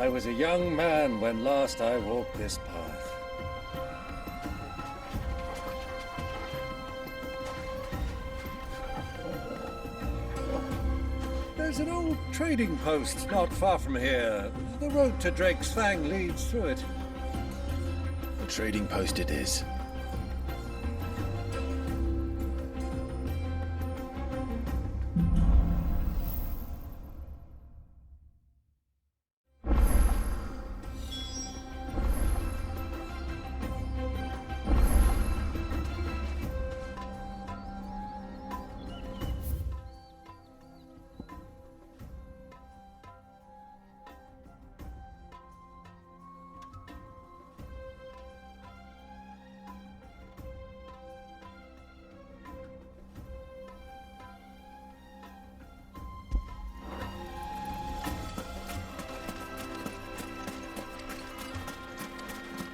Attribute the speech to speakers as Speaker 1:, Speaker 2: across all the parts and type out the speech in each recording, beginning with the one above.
Speaker 1: I was a young man when last I walked this path. There's an old trading post not far from here. The road to Drake's Fang leads through it.
Speaker 2: A trading post it is.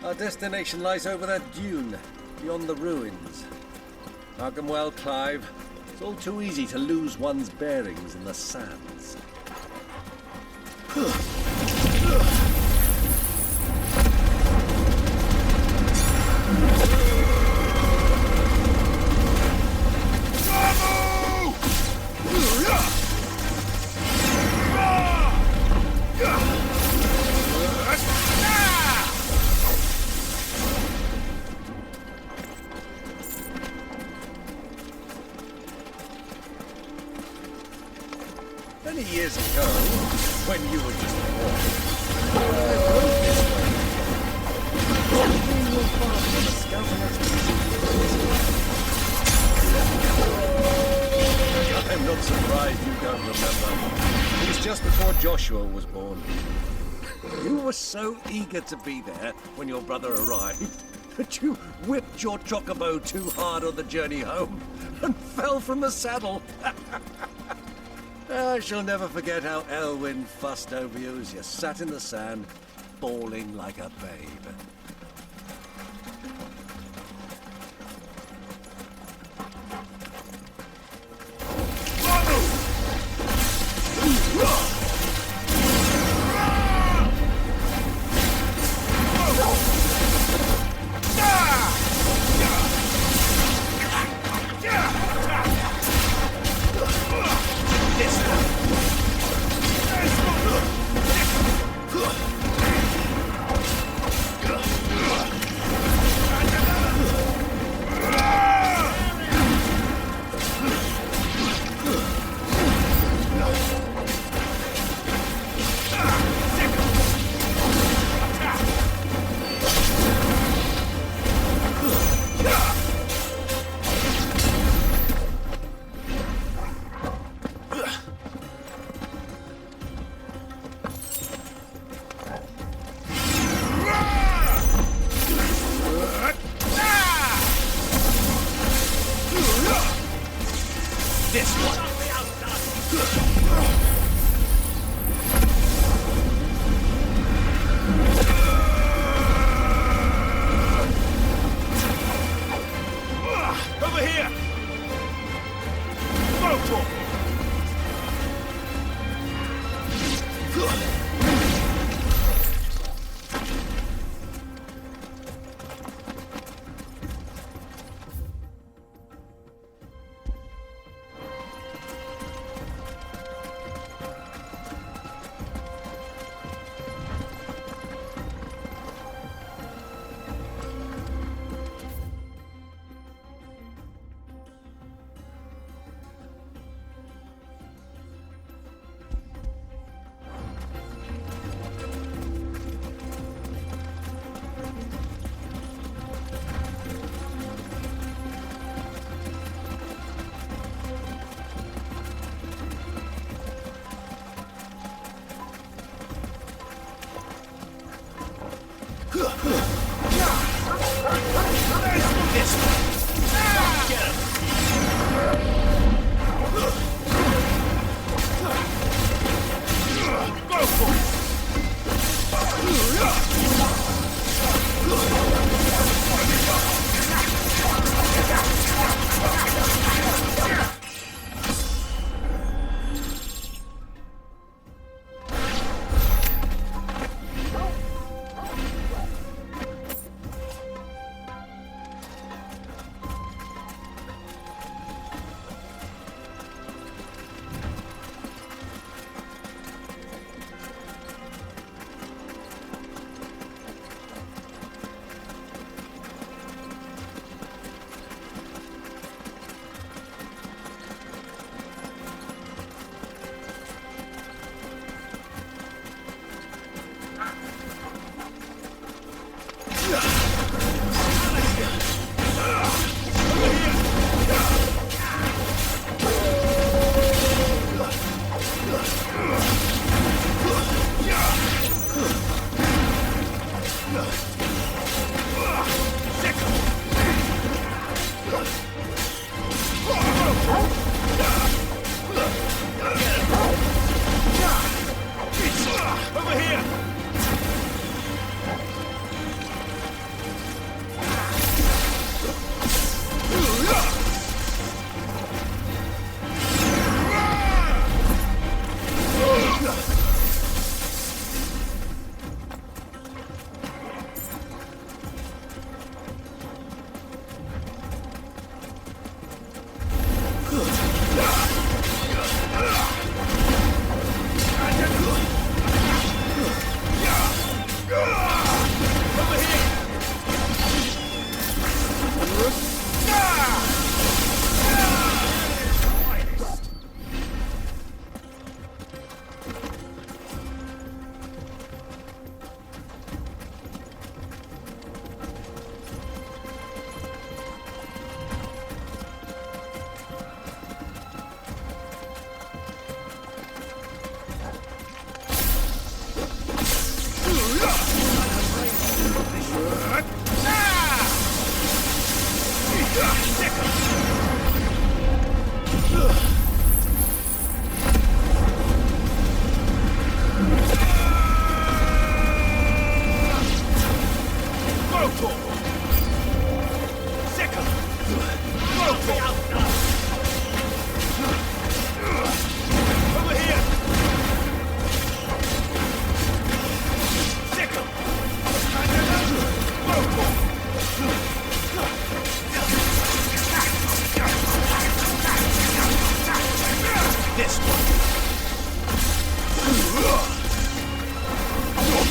Speaker 1: Our destination lies over that dune, beyond the ruins. Mark 'em well, Clive. It's all too easy to lose one's bearings in the sands. Many years ago, when you were just a boy, I rode this way. Being your father on a scouting expedition. I'm not surprised you don't remember. It was just before Joshua was born. You were so eager to be there when your brother arrived that you whipped your chocobo too hard on the journey home and fell from the saddle. I shall never forget how Elwyn fussed over you as you sat in the sand, bawling like a babe.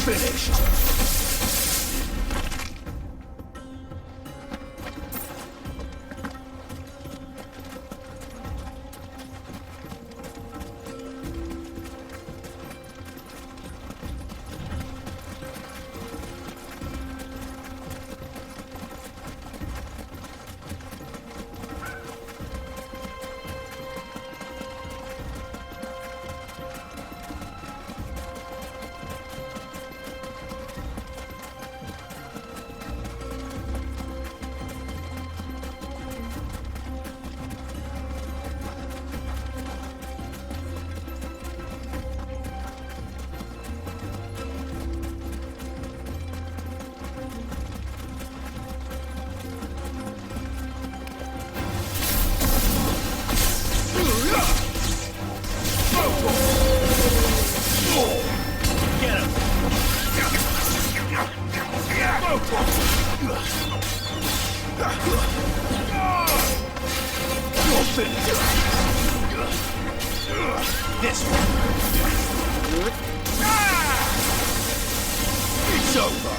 Speaker 1: finished. This one. It's over.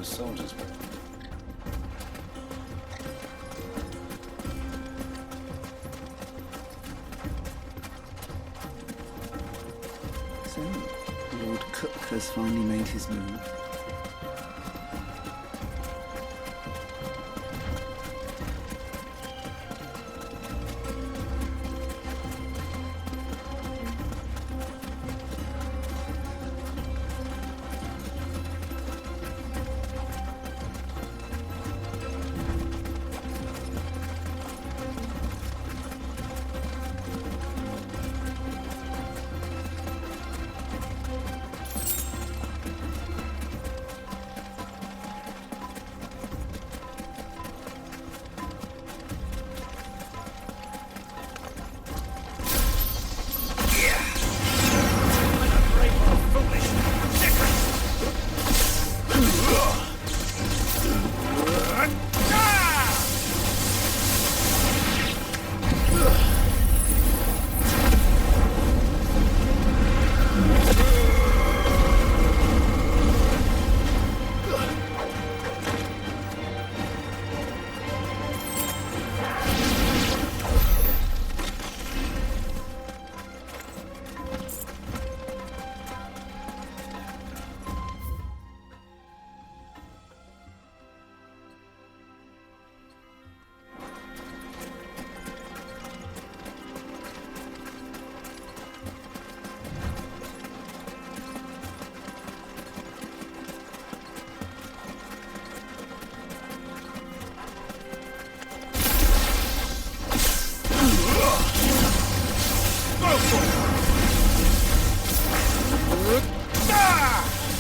Speaker 1: Soldiers.
Speaker 3: So, Lord Cook has finally made his move.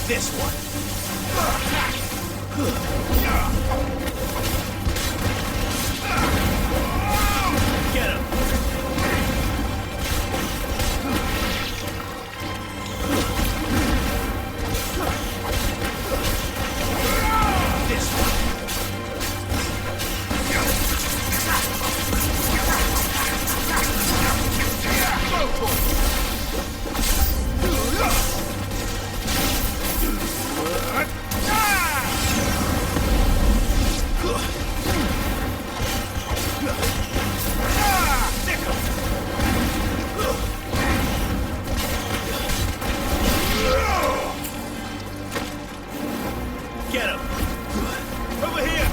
Speaker 1: This one. Get him. This one. Get him! Over here!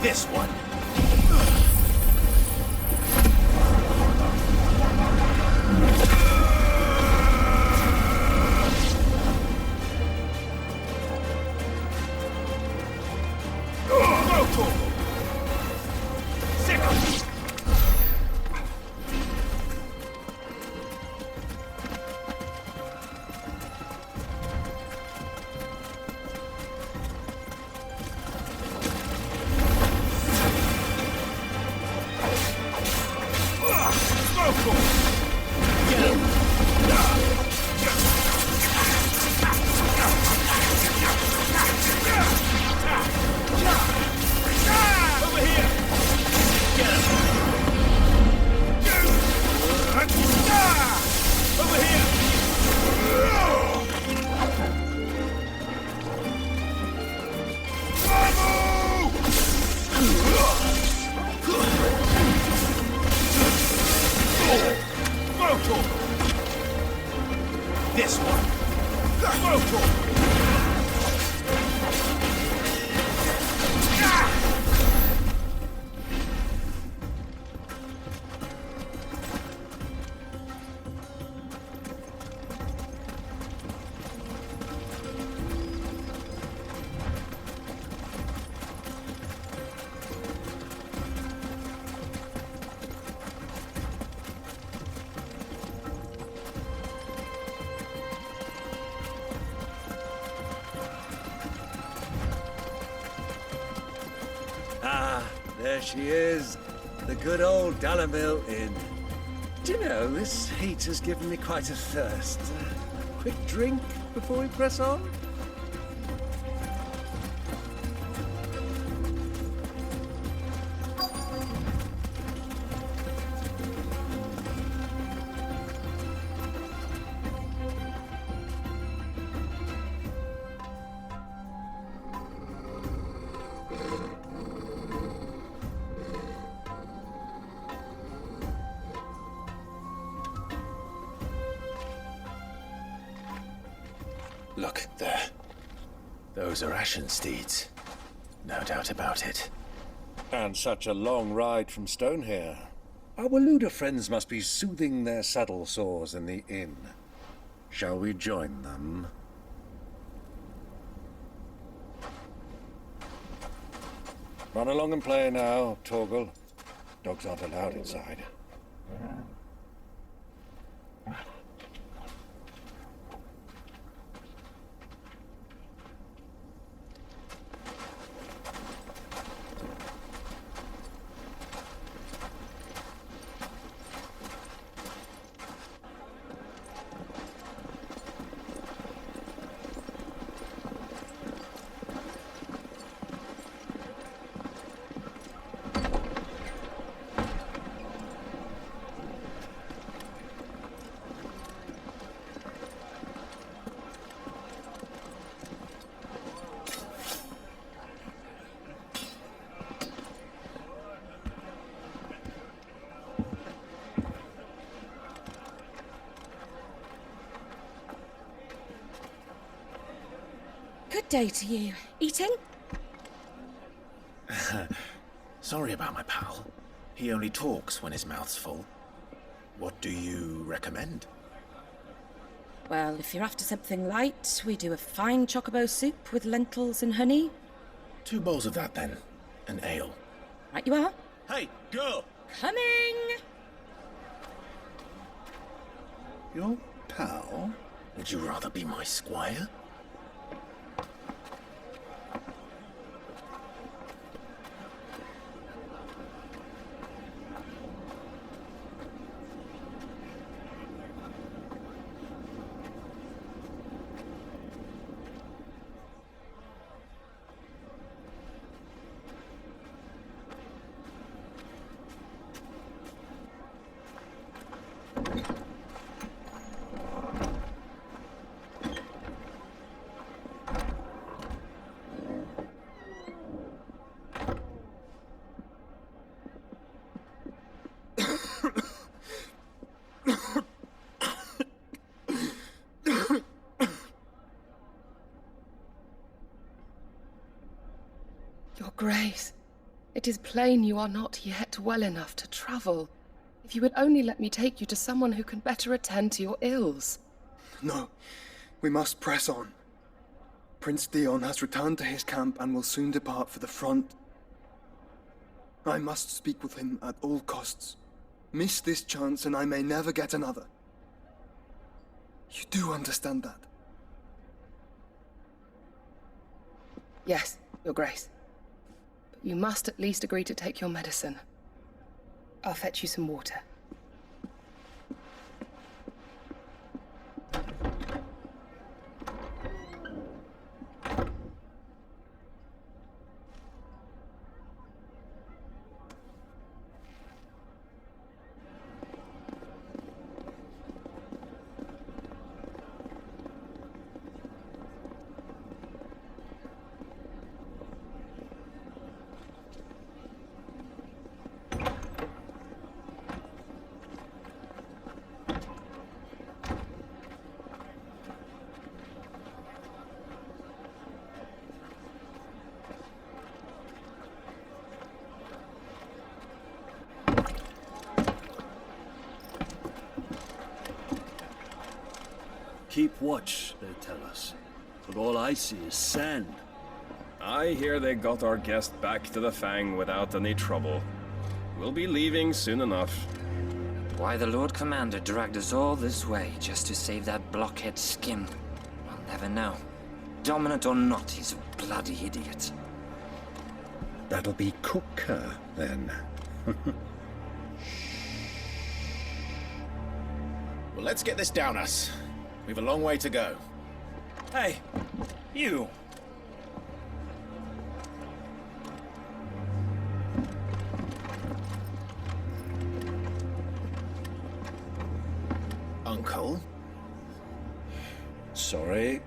Speaker 1: This one. This one. There she is, the good old Dalmil Inn. Do you know, this heat has given me quite a thirst. Quick drink before we press on?
Speaker 2: Look, there. Those are ashen steeds. No doubt about it.
Speaker 1: And such a long ride from Stonehere. Our Waluda friends must be soothing their saddle sores in the inn. Shall we join them? Run along and play now, Torgal. Dogs aren't allowed inside.
Speaker 4: Good day to you. Eating?
Speaker 2: Sorry about my pal. He only talks when his mouth's full. What do you recommend?
Speaker 4: Well, if you're after something light, we do a fine chocobo soup with lentils and honey.
Speaker 2: 2 bowls of that, then. An ale.
Speaker 4: Right you are.
Speaker 1: Hey, girl!
Speaker 4: Coming!
Speaker 3: Your pal?
Speaker 2: Would you rather be my squire?
Speaker 5: Your Grace, it is plain you are not yet well enough to travel. If you would only let me take you to someone who can better attend to your ills.
Speaker 6: No, we must press on. Prince Theon has returned to his camp and will soon depart for the front. I must speak with him at all costs. Miss this chance and I may never get another. You do understand that?
Speaker 5: Yes, Your Grace. But you must at least agree to take your medicine. I'll fetch you some water.
Speaker 1: Keep watch, they tell us. But all I see is sand.
Speaker 7: I hear they got our guest back to the Fang without any trouble. We'll be leaving soon enough.
Speaker 8: Why the Lord Commander dragged us all this way just to save that blockhead skin, we'll never know. Dominant or not, he's a bloody idiot.
Speaker 9: That'll be Cooker, then.
Speaker 2: Well, let's get this down us. We've a long way to go.
Speaker 7: Hey, you!
Speaker 2: Uncle?
Speaker 1: Sorry.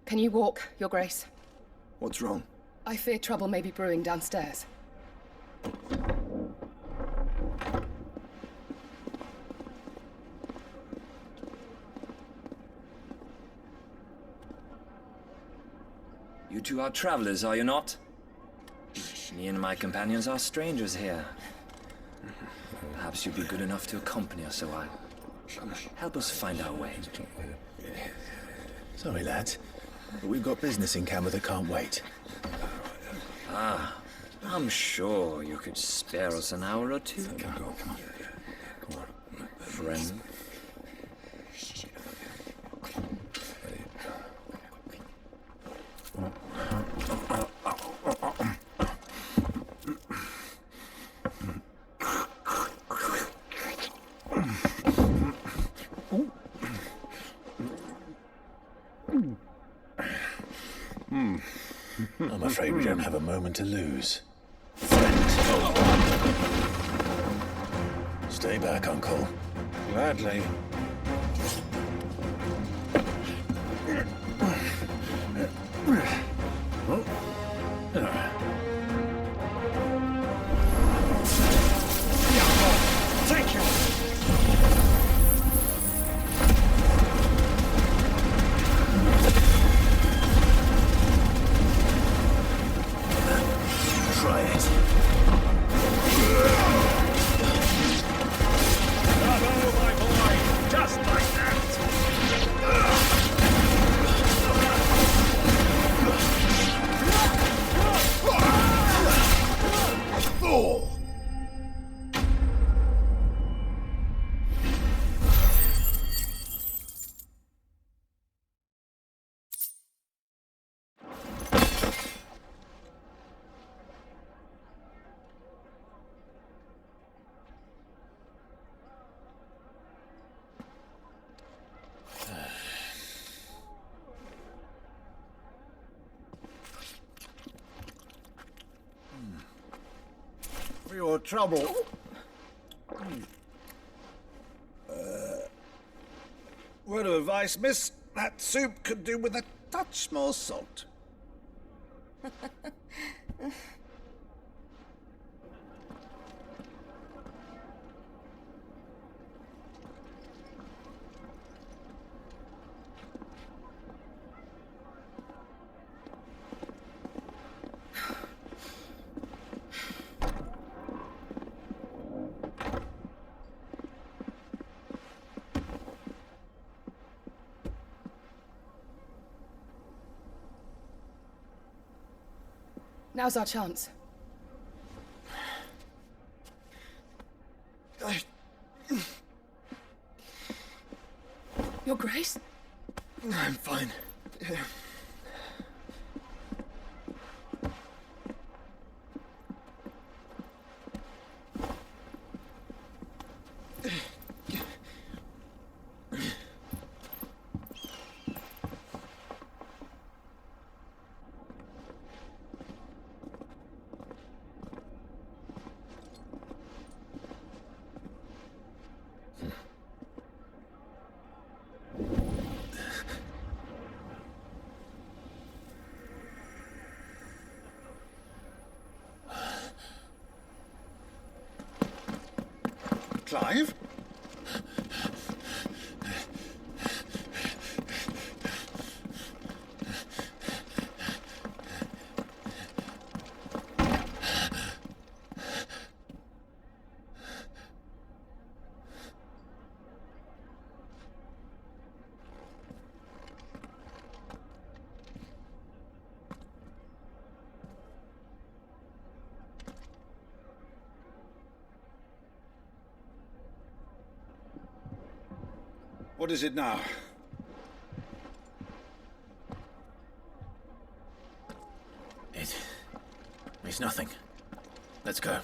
Speaker 5: Can you walk, Your Grace?
Speaker 6: What's wrong?
Speaker 5: I fear trouble may be brewing downstairs.
Speaker 8: You two are travelers, are you not? Me and my companions are strangers here. Perhaps you'd be good enough to accompany us a while. Help us find our way.
Speaker 2: Sorry, lads. But we've got business in camera that can't wait.
Speaker 8: Ah, I'm sure you could spare us an hour or two.
Speaker 2: Come on.
Speaker 8: Friend.
Speaker 2: I'm afraid we don't have a moment to lose. Stay back, Uncle.
Speaker 3: Gladly.
Speaker 1: Take you!
Speaker 2: Try it.
Speaker 1: Bravo, my boy! Just like that!
Speaker 3: Fool!
Speaker 1: For your trouble.
Speaker 3: Word of advice, miss. That soup could do with a touch more salt.
Speaker 5: Now's our chance. Your Grace?
Speaker 6: I'm fine.
Speaker 3: Clive? What is it now?
Speaker 2: It's nothing. Let's go.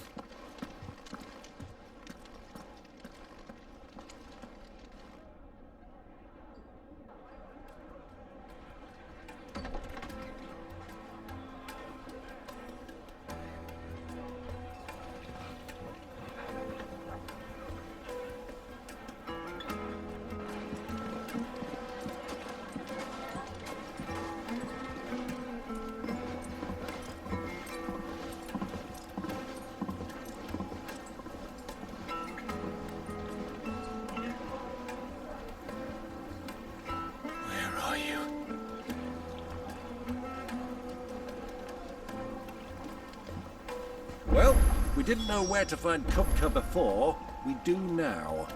Speaker 1: Well, we didn't know where to find Kupka before. We do now.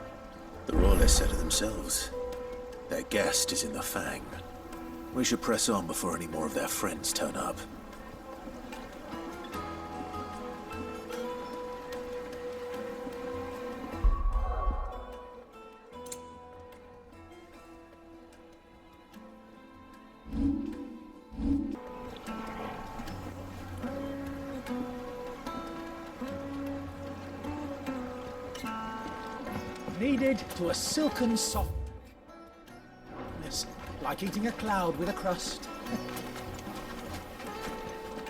Speaker 2: The royalists said it themselves. Their guest is in the Fang. We should press on before any more of their friends turn up.
Speaker 10: Kneaded to a silken softness, like eating a cloud with a crust.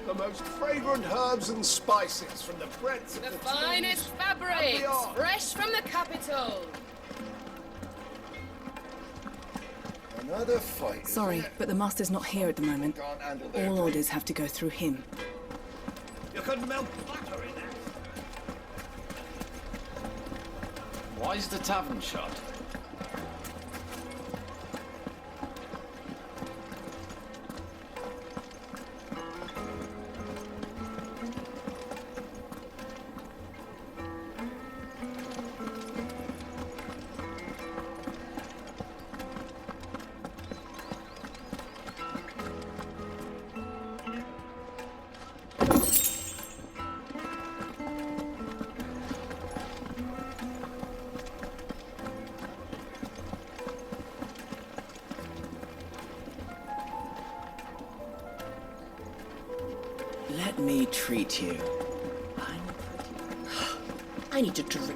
Speaker 11: The most fragrant herbs and spices from the breadth of
Speaker 5: The
Speaker 11: the
Speaker 5: finest
Speaker 11: tombs
Speaker 5: fabrics,
Speaker 11: and beyond.
Speaker 5: fresh from the capital.
Speaker 11: Another fight.
Speaker 12: Sorry, but the master's not here at the moment.
Speaker 11: Can't handle their
Speaker 12: All orders have to go through him.
Speaker 1: You couldn't melt butter in that.
Speaker 13: Why is the tavern shut?
Speaker 14: Let me treat you.
Speaker 4: I need a drink.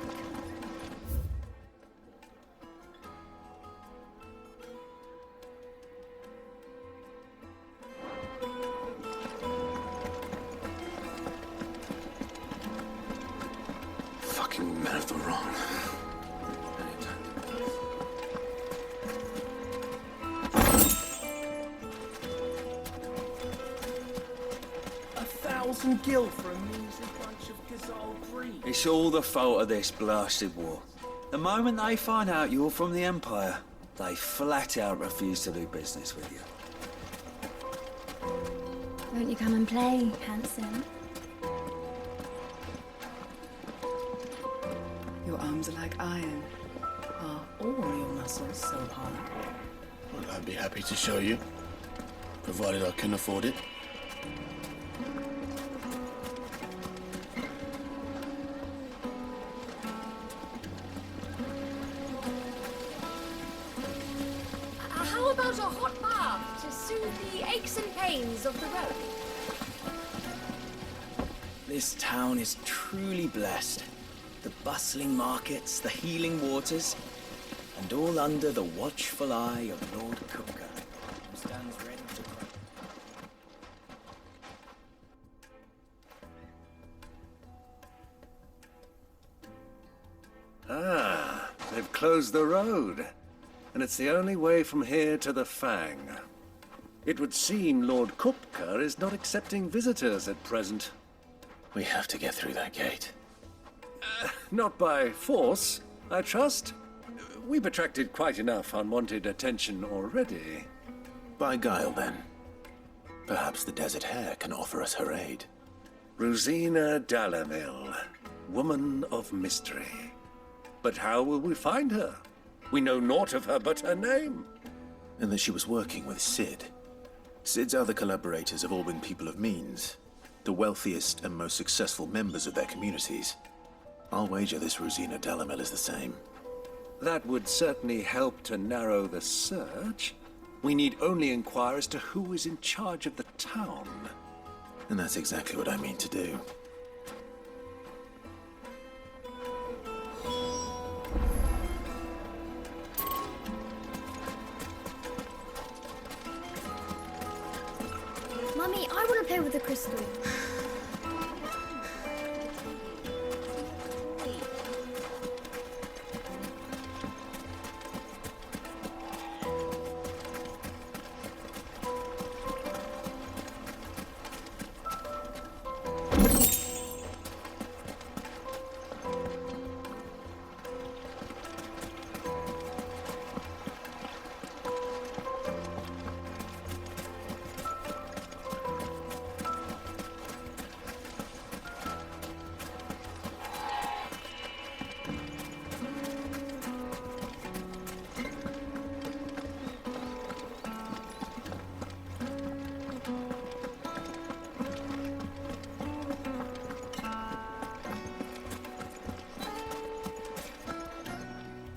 Speaker 2: Fucking men of the wrong.
Speaker 10: $1,000 gil for a measly bunch of gazelle breed.
Speaker 2: It's all the fault of this blasted war. The moment they find out you're from the Empire, they flat out refuse to do business with you.
Speaker 15: Won't you come and play, handsome?
Speaker 12: Your arms are like iron. Are all your muscles so hard?
Speaker 11: Well, I'd be happy to show you, provided I can afford it.
Speaker 15: How about a hot bath to soothe the aches and pains of the road?
Speaker 14: This town is truly blessed. The bustling markets, the healing waters, and all under the watchful eye of Lord Cooker, who stands ready to protect.
Speaker 1: Ah, they've closed the road. And it's the only way from here to the Fang. It would seem Lord Kupka is not accepting visitors at present.
Speaker 2: We have to get through that gate.
Speaker 1: Not by force, I trust. We've attracted quite enough unwanted attention already.
Speaker 2: By guile, then. Perhaps the Desert Hare can offer us her aid.
Speaker 1: Rosina Dalmil, woman of mystery. But how will we find her? We know naught of her but her name.
Speaker 2: And that she was working with Sid. Sid's other collaborators have all been people of means, the wealthiest and most successful members of their communities. I'll wager this Rosina Dalmil is the same.
Speaker 1: That would certainly help to narrow the search. We need only inquire as to who is in charge of the town.
Speaker 2: And that's exactly what I mean to do.
Speaker 15: Mummy, I want to play with the crystal.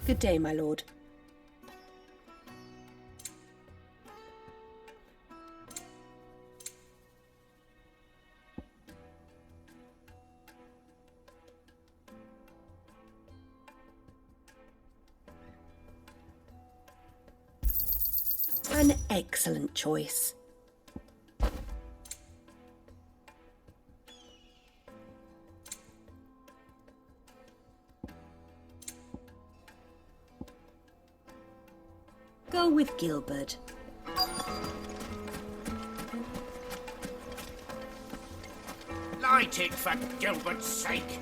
Speaker 4: Good day, my lord. An excellent choice. go with Gil Bug.
Speaker 10: Light it for Gilbert's sake.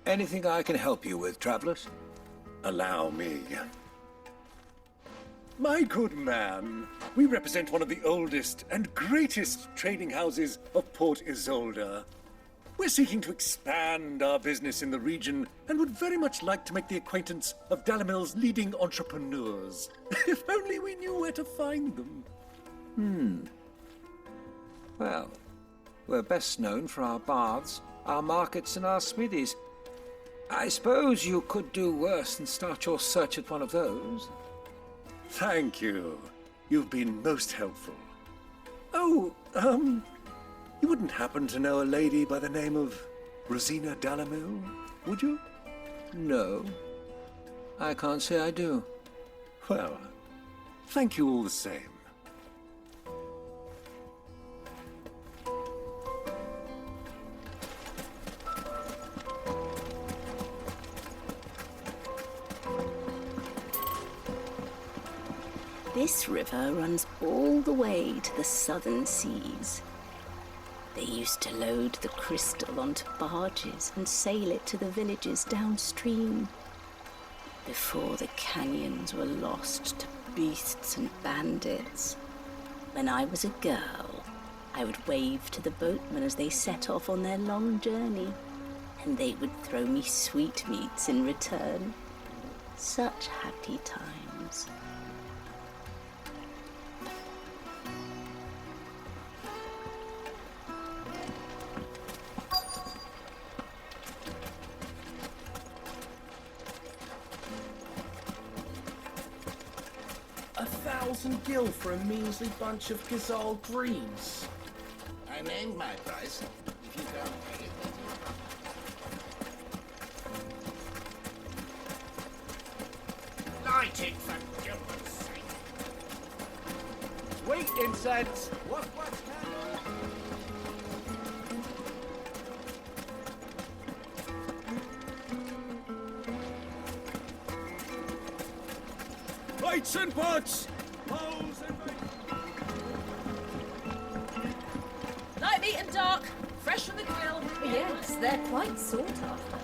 Speaker 1: Anything I can help you with, travellers? Allow me. My good man, we represent one of the oldest and greatest trading houses of Port Isolde. We're seeking to expand our business in the region and would very much like to make the acquaintance of Dalmil's leading entrepreneurs. If only we knew where to find them.
Speaker 16: Well, we're best known for our baths, our markets, and our smithies. I suppose you could do worse than start your search at one of those.
Speaker 1: Thank you. You've been most helpful. Oh, you wouldn't happen to know a lady by the name of Rosina Dalmil, would you?
Speaker 16: No, I can't say I do.
Speaker 1: Well, thank you all the same.
Speaker 17: This river runs all the way to the southern seas. They used to load the crystal onto barges and sail it to the villages downstream, before the canyons were lost to beasts and bandits. When I was a girl, I would wave to the boatmen as they set off on their long journey, and they would throw me sweetmeats in return. Such happy times.
Speaker 10: $1,000 for a measly bunch of Gazal greens.
Speaker 11: I named my price. If you don't pay it,
Speaker 10: Light it for Gilbert's sake.
Speaker 1: Sweet incense!
Speaker 10: What's
Speaker 1: Lights and pots!
Speaker 4: Light meat and dark, fresh from the grill. Yes, they're quite sought after.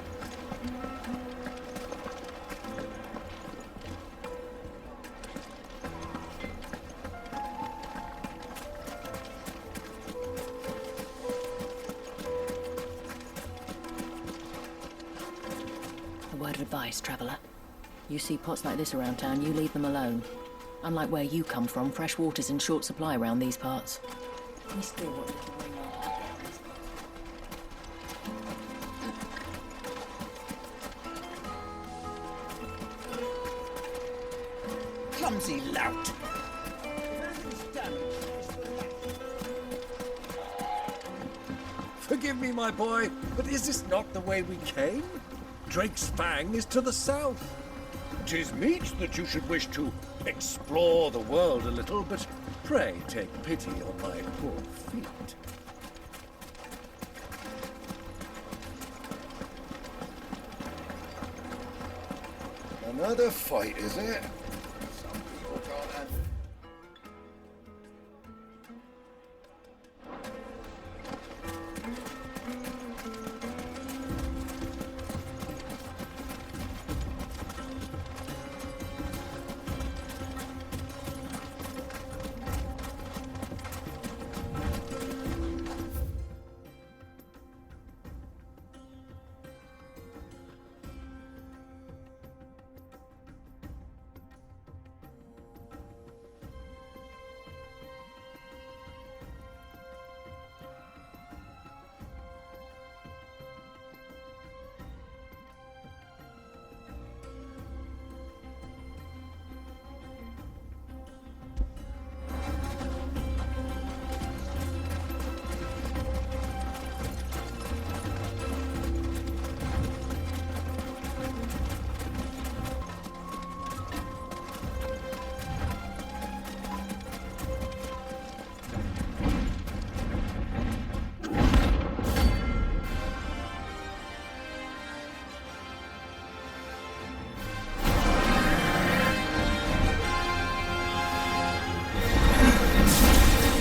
Speaker 18: A word of advice, traveller. You see pots like this around town, you leave them alone. Unlike where you come from, fresh water's in short supply around these parts. We still want little ring on.
Speaker 3: Clumsy lout!
Speaker 1: Forgive me, my boy, but is this not the way we came? Drake's Fang is to the south. 'Tis meet that you should wish to explore the world a little, but pray take pity on my poor feet.
Speaker 3: Another fight, is it? Some people can't handle it.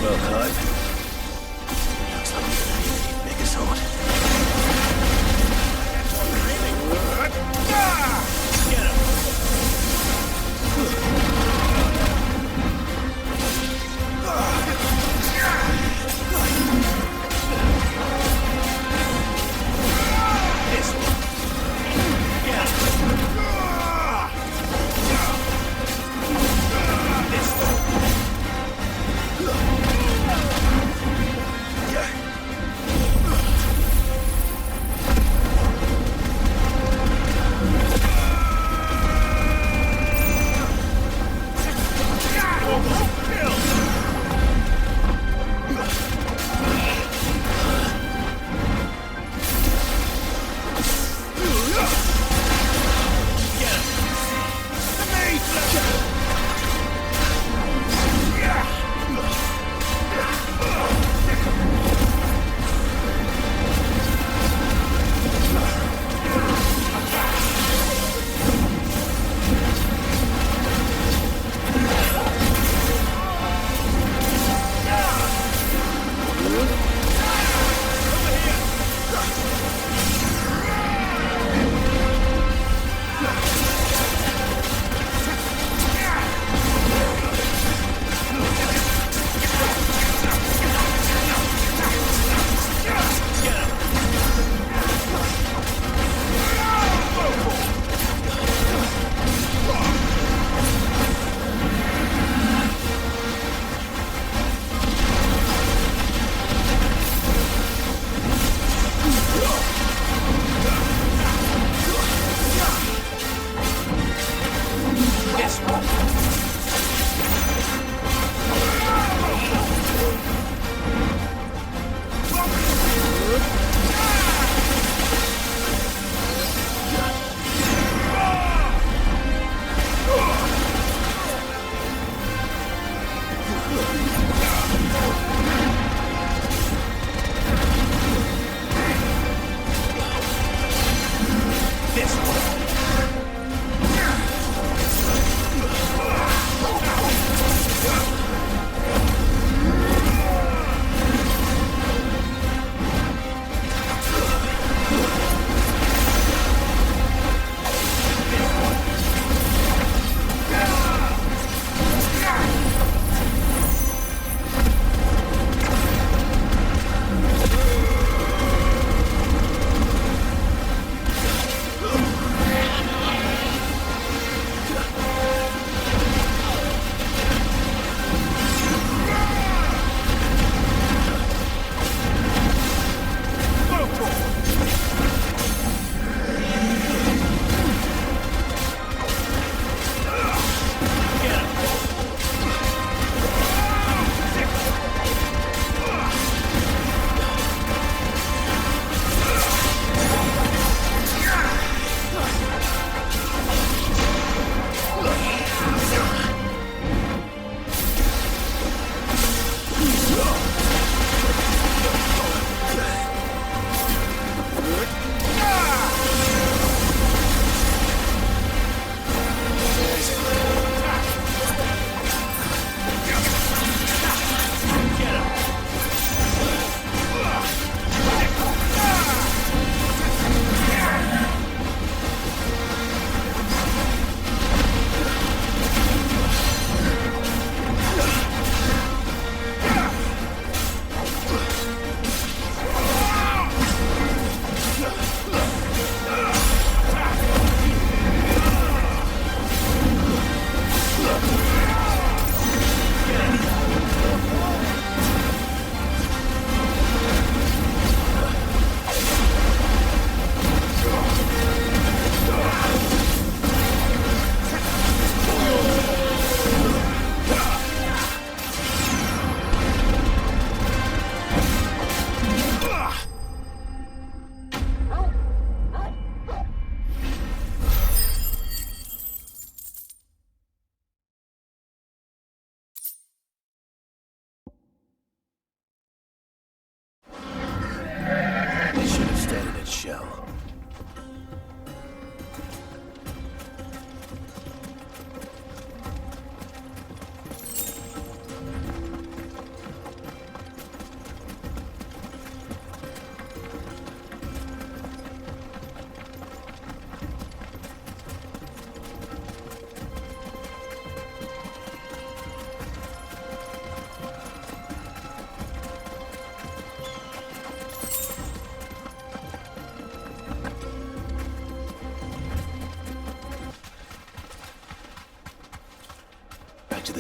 Speaker 2: well, Clive. Looks like we're gonna need a bigger sword. Get him! This one. Get him! This one.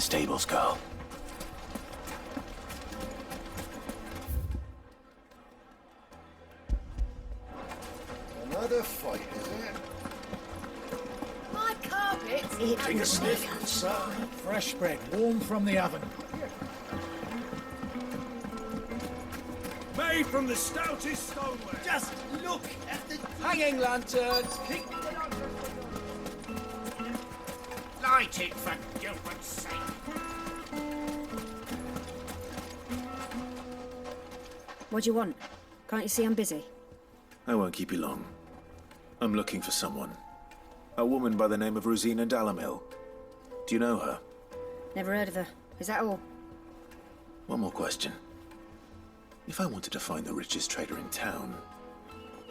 Speaker 2: stables, girl.
Speaker 3: Another fight, is it?
Speaker 15: My carpets.
Speaker 3: Take a sniff, sir.
Speaker 19: Fresh bread, warm from the oven.
Speaker 1: Made from the stoutest stoneware.
Speaker 14: Just look at the hanging lanterns.
Speaker 10: Light it for Gil Bug's sake.
Speaker 4: What do you want? Can't you see I'm busy?
Speaker 2: I won't keep you long. I'm looking for someone. A woman by the name of Rosina Dalmil. Do you know her?
Speaker 4: Never heard of her. Is that all?
Speaker 2: One more question. If I wanted to find the richest trader in town,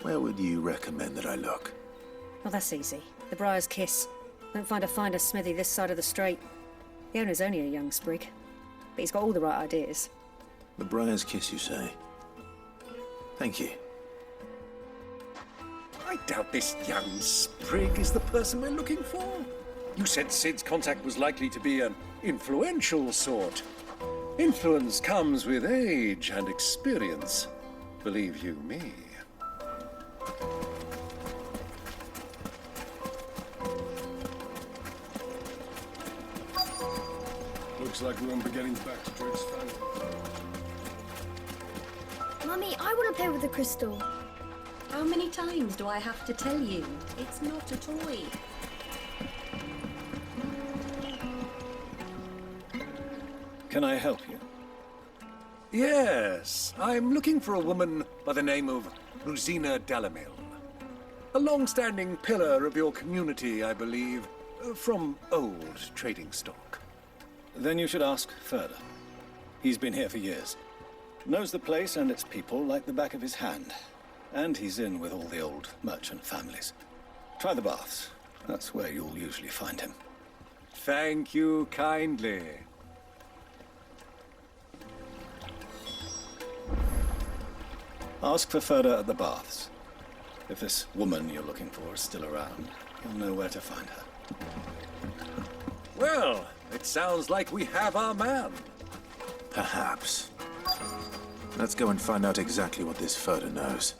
Speaker 2: where would you recommend that I look?
Speaker 4: Well, that's easy. The Briar's Kiss. Won't find a finer smithy this side of the strait. The owner's only a young sprig, but he's got all the right ideas.
Speaker 2: The Briar's Kiss, you say? Thank you.
Speaker 1: I doubt this young sprig is the person we're looking for. You said Sid's contact was likely to be an influential sort. Influence comes with age and experience, believe you me.
Speaker 7: Looks like we won't be getting back to Drake's family.
Speaker 15: Mummy, I want to play with the crystal.
Speaker 20: How many times do I have to tell you? It's not a toy.
Speaker 3: Can I help you?
Speaker 1: Yes, I'm looking for a woman by the name of Rosina Dalmil. A long-standing pillar of your community, I believe, from old trading stock.
Speaker 3: Then you should ask Ferda. He's been here for years. Knows the place and its people like the back of his hand. And he's in with all the old merchant families. Try the baths. That's where you'll usually find him.
Speaker 1: Thank you kindly.
Speaker 3: Ask for Ferda at the baths. If this woman you're looking for is still around, you'll know where to find her.
Speaker 1: Well, it sounds like we have our man.
Speaker 2: Perhaps. Let's go and find out exactly what this Ferda knows.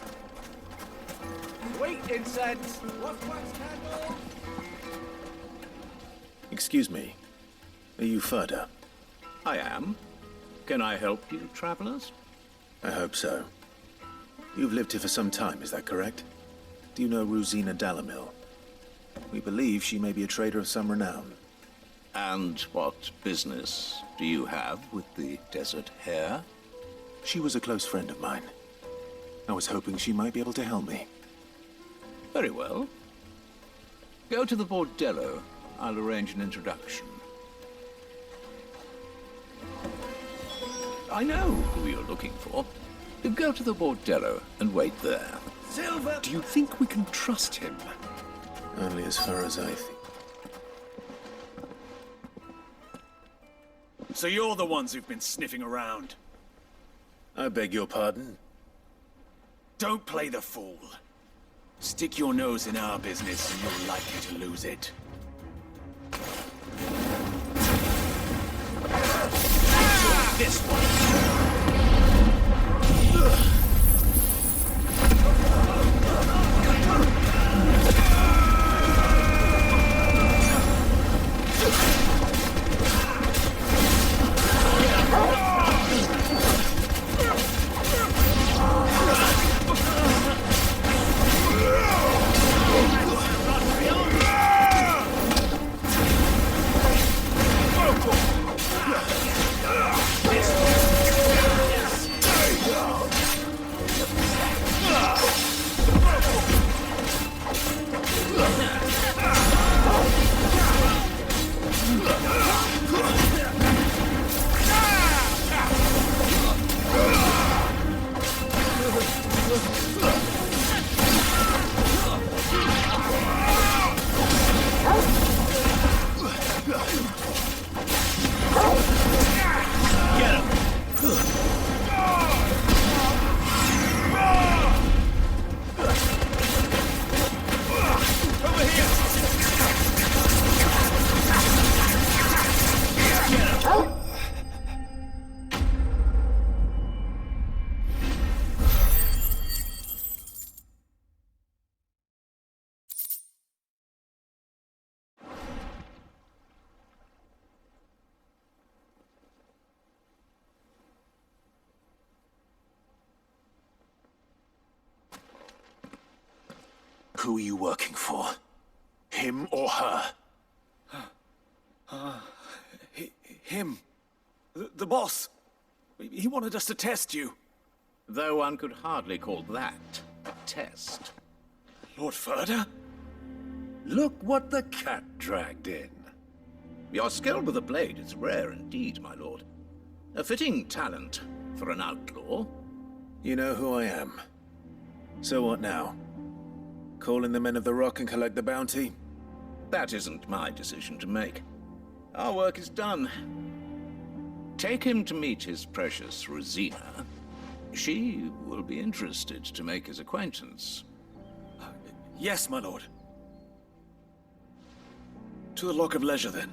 Speaker 14: Sweet incense. Wax candle.
Speaker 2: Excuse me. Are you Ferda?
Speaker 21: I am. Can I help you, travelers?
Speaker 2: I hope so. You've lived here for some time, is that correct? Do you know Rosina Dalmil? We believe she may be a trader of some renown.
Speaker 21: And what business do you have with the desert hare?
Speaker 2: She was a close friend of mine. I was hoping she might be able to help me.
Speaker 21: Very well. Go to the bordello. I'll arrange an introduction. I know who you're looking for. Go to the bordello and wait there.
Speaker 1: Silver! Do you think we can trust him?
Speaker 2: Only as far as I think.
Speaker 1: So you're the ones who've been sniffing around?
Speaker 2: I beg your pardon?
Speaker 1: Don't play the fool. Stick your nose in our business and you're likely to lose it. This one. This
Speaker 2: Who are you working for? Him or her?
Speaker 3: Him. The boss. He wanted us to test you.
Speaker 21: Though one could hardly call that a test.
Speaker 3: Lord Ferda?
Speaker 1: Look what the cat dragged in.
Speaker 21: Your skill with the blade is rare indeed, my lord. A fitting talent for an outlaw.
Speaker 2: You know who I am. So what now? Call in the Men of the Rock and collect the bounty?
Speaker 21: That isn't my decision to make. Our work is done. Take him to meet his precious Rosina. She will be interested to make his acquaintance.
Speaker 3: Yes, my lord. To the Lock of Leisure, then.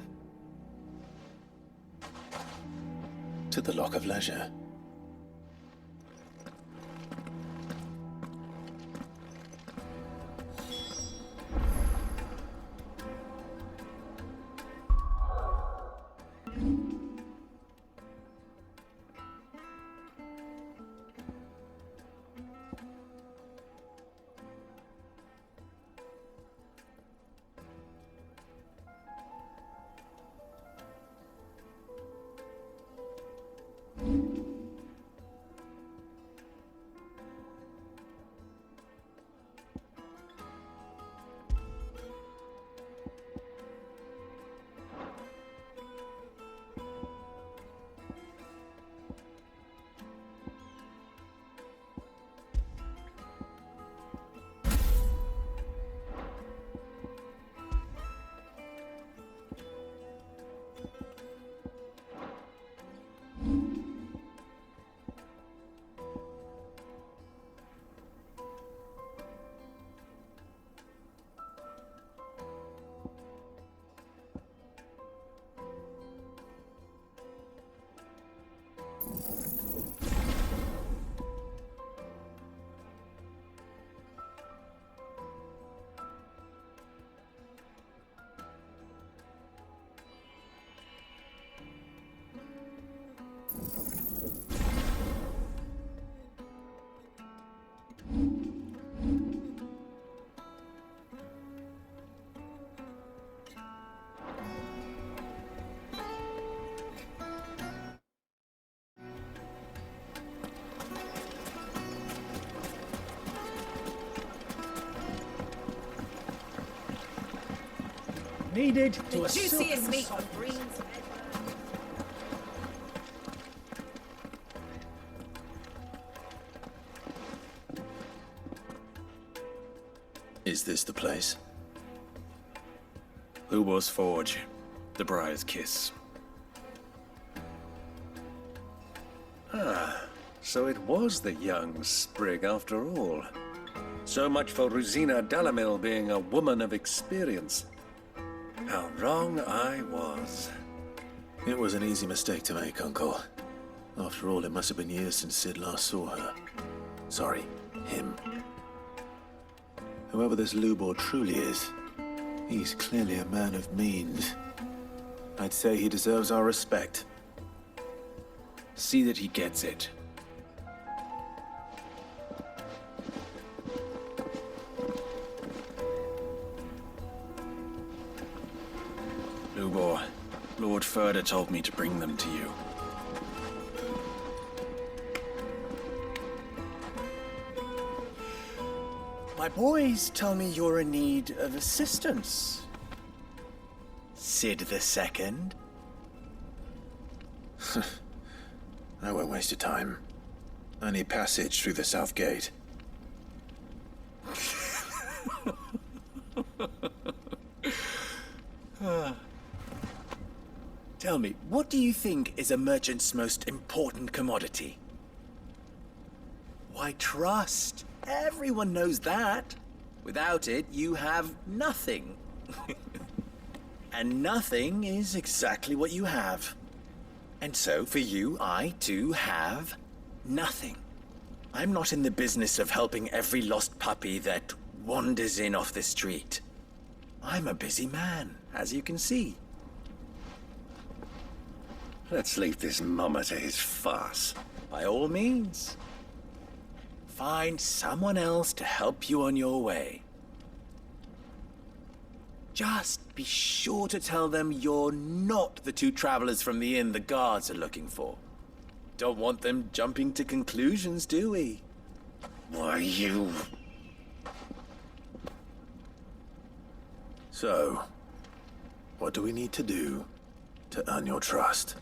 Speaker 2: To the Lock of Leisure.
Speaker 19: Needed
Speaker 15: The
Speaker 19: to a
Speaker 15: juiciest
Speaker 19: silken
Speaker 15: meat
Speaker 19: soft-
Speaker 15: of greens.
Speaker 2: Is this the place?
Speaker 3: Lubor's Forge. The Briar's Kiss.
Speaker 1: Ah, so it was the young sprig after all. So much for Rosina Dalmil being a woman of experience. How wrong I was.
Speaker 2: It was an easy mistake to make, Uncle. After all, it must have been years since Sid last saw her. Sorry, him. Whoever this Lubor truly is, he's clearly a man of means. I'd say he deserves our respect.
Speaker 3: See that he gets it. Lubor, Lord Ferda told me to bring them to you.
Speaker 14: My boys tell me you're in need of assistance. Sid the Second?
Speaker 2: I won't waste your time. I need passage through the south gate.
Speaker 14: Tell me, what do you think is a merchant's most important commodity? Why, trust. Everyone knows that. Without it, you have nothing. And nothing is exactly what you have. And so, for you, I, too, have nothing. I'm not in the business of helping every lost puppy that wanders in off the street. I'm a busy man, as you can see.
Speaker 1: Let's leave this mummer to his farce.
Speaker 14: By all means. Find someone else to help you on your way. Just be sure to tell them you're not the two travelers from the inn the guards are looking for. Don't want them jumping to conclusions, do we?
Speaker 2: Why, you... So, what do we need to do to earn your trust?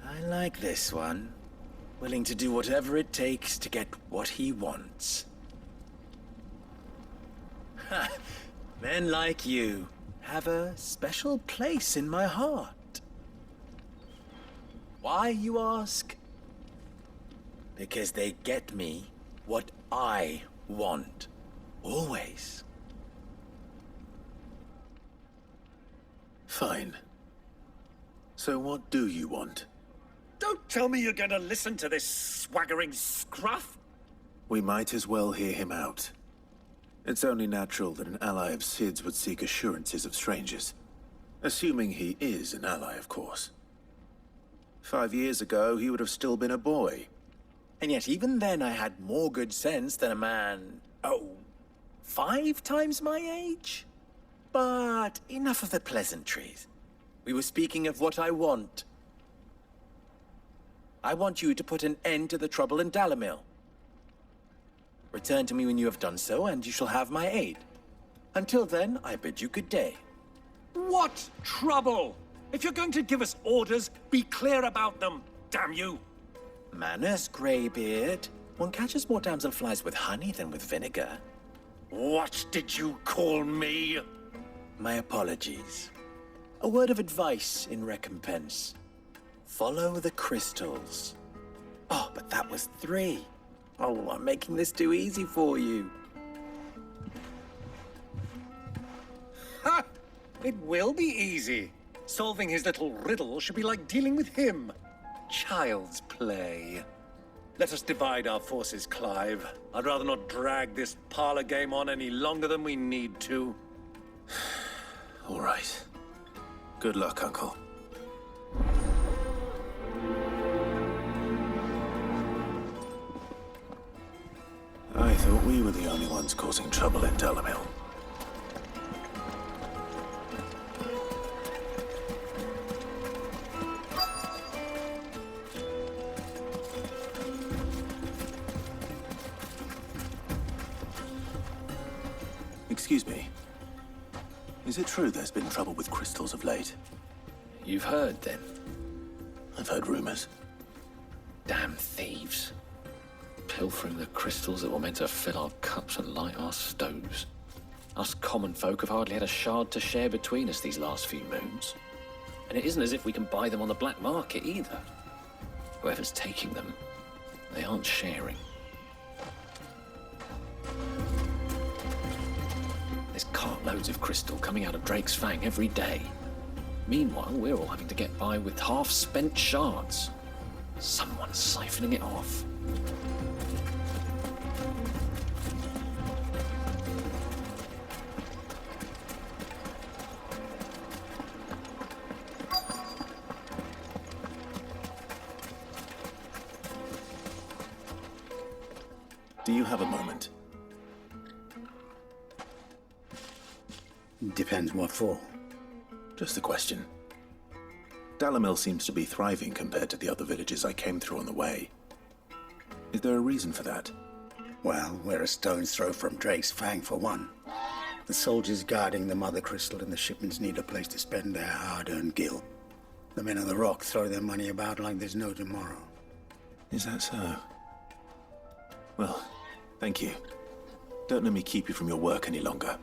Speaker 14: I like this one. Willing to do whatever it takes to get what he wants. Ha! Men like you have a special place in my heart. Why, you ask? Because they get me what I want. Always.
Speaker 2: Fine. So what do you want?
Speaker 1: Don't tell me you're going to listen to this swaggering scruff!
Speaker 2: We might as well hear him out. It's only natural that an ally of Sid's would seek assurances of strangers. Assuming he is an ally, of course. 5 years ago, he would have still been a boy.
Speaker 14: And yet even then I had more good sense than a man, 5 times my age? But enough of the pleasantries. We were speaking of what I want. I want you to put an end to the trouble in Dalmil. Return to me when you have done so, and you shall have my aid. Until then, I bid you good day.
Speaker 1: What trouble? If you're going to give us orders, be clear about them, damn you!
Speaker 14: Manners, Greybeard. One catches more damselflies with honey than with vinegar.
Speaker 1: What did you call me?
Speaker 14: My apologies. A word of advice in recompense. Follow the crystals. Oh, but that was 3. Oh, I'm making this too easy for you.
Speaker 1: Ha! It will be easy. Solving his little riddle should be like dealing with him. Child's play. Let us divide our forces, Clive. I'd rather not drag this parlor game on any longer than we need to.
Speaker 2: All right. Good luck, Uncle. I thought we were the only ones causing trouble in Dalmil. Excuse me. Is it true there's been trouble with crystals of late?
Speaker 13: You've heard, then?
Speaker 2: I've heard rumors.
Speaker 13: Damn thieves. Pilfering the crystals that were meant to fill our cups and light our stoves. Us common folk have hardly had a shard to share between us these last few moons. And it isn't as if we can buy them on the black market either. Whoever's taking them, they aren't sharing. There's cartloads of crystal coming out of Drake's Fang every day. Meanwhile, we're all having to get by with half-spent shards. Someone's siphoning it off.
Speaker 2: Do you have a moment?
Speaker 11: Depends what for.
Speaker 2: Just a question. Dalmil seems to be thriving compared to the other villages I came through on the way. Is there a reason for that?
Speaker 11: Well, we're a stone's throw from Drake's Fang, for one. The soldiers guarding the Mother Crystal and the shipments need a place to spend their hard-earned gil. The men of the Rock throw their money about like there's no tomorrow.
Speaker 2: Is that so? Well, thank you. Don't let me keep you from your work any longer.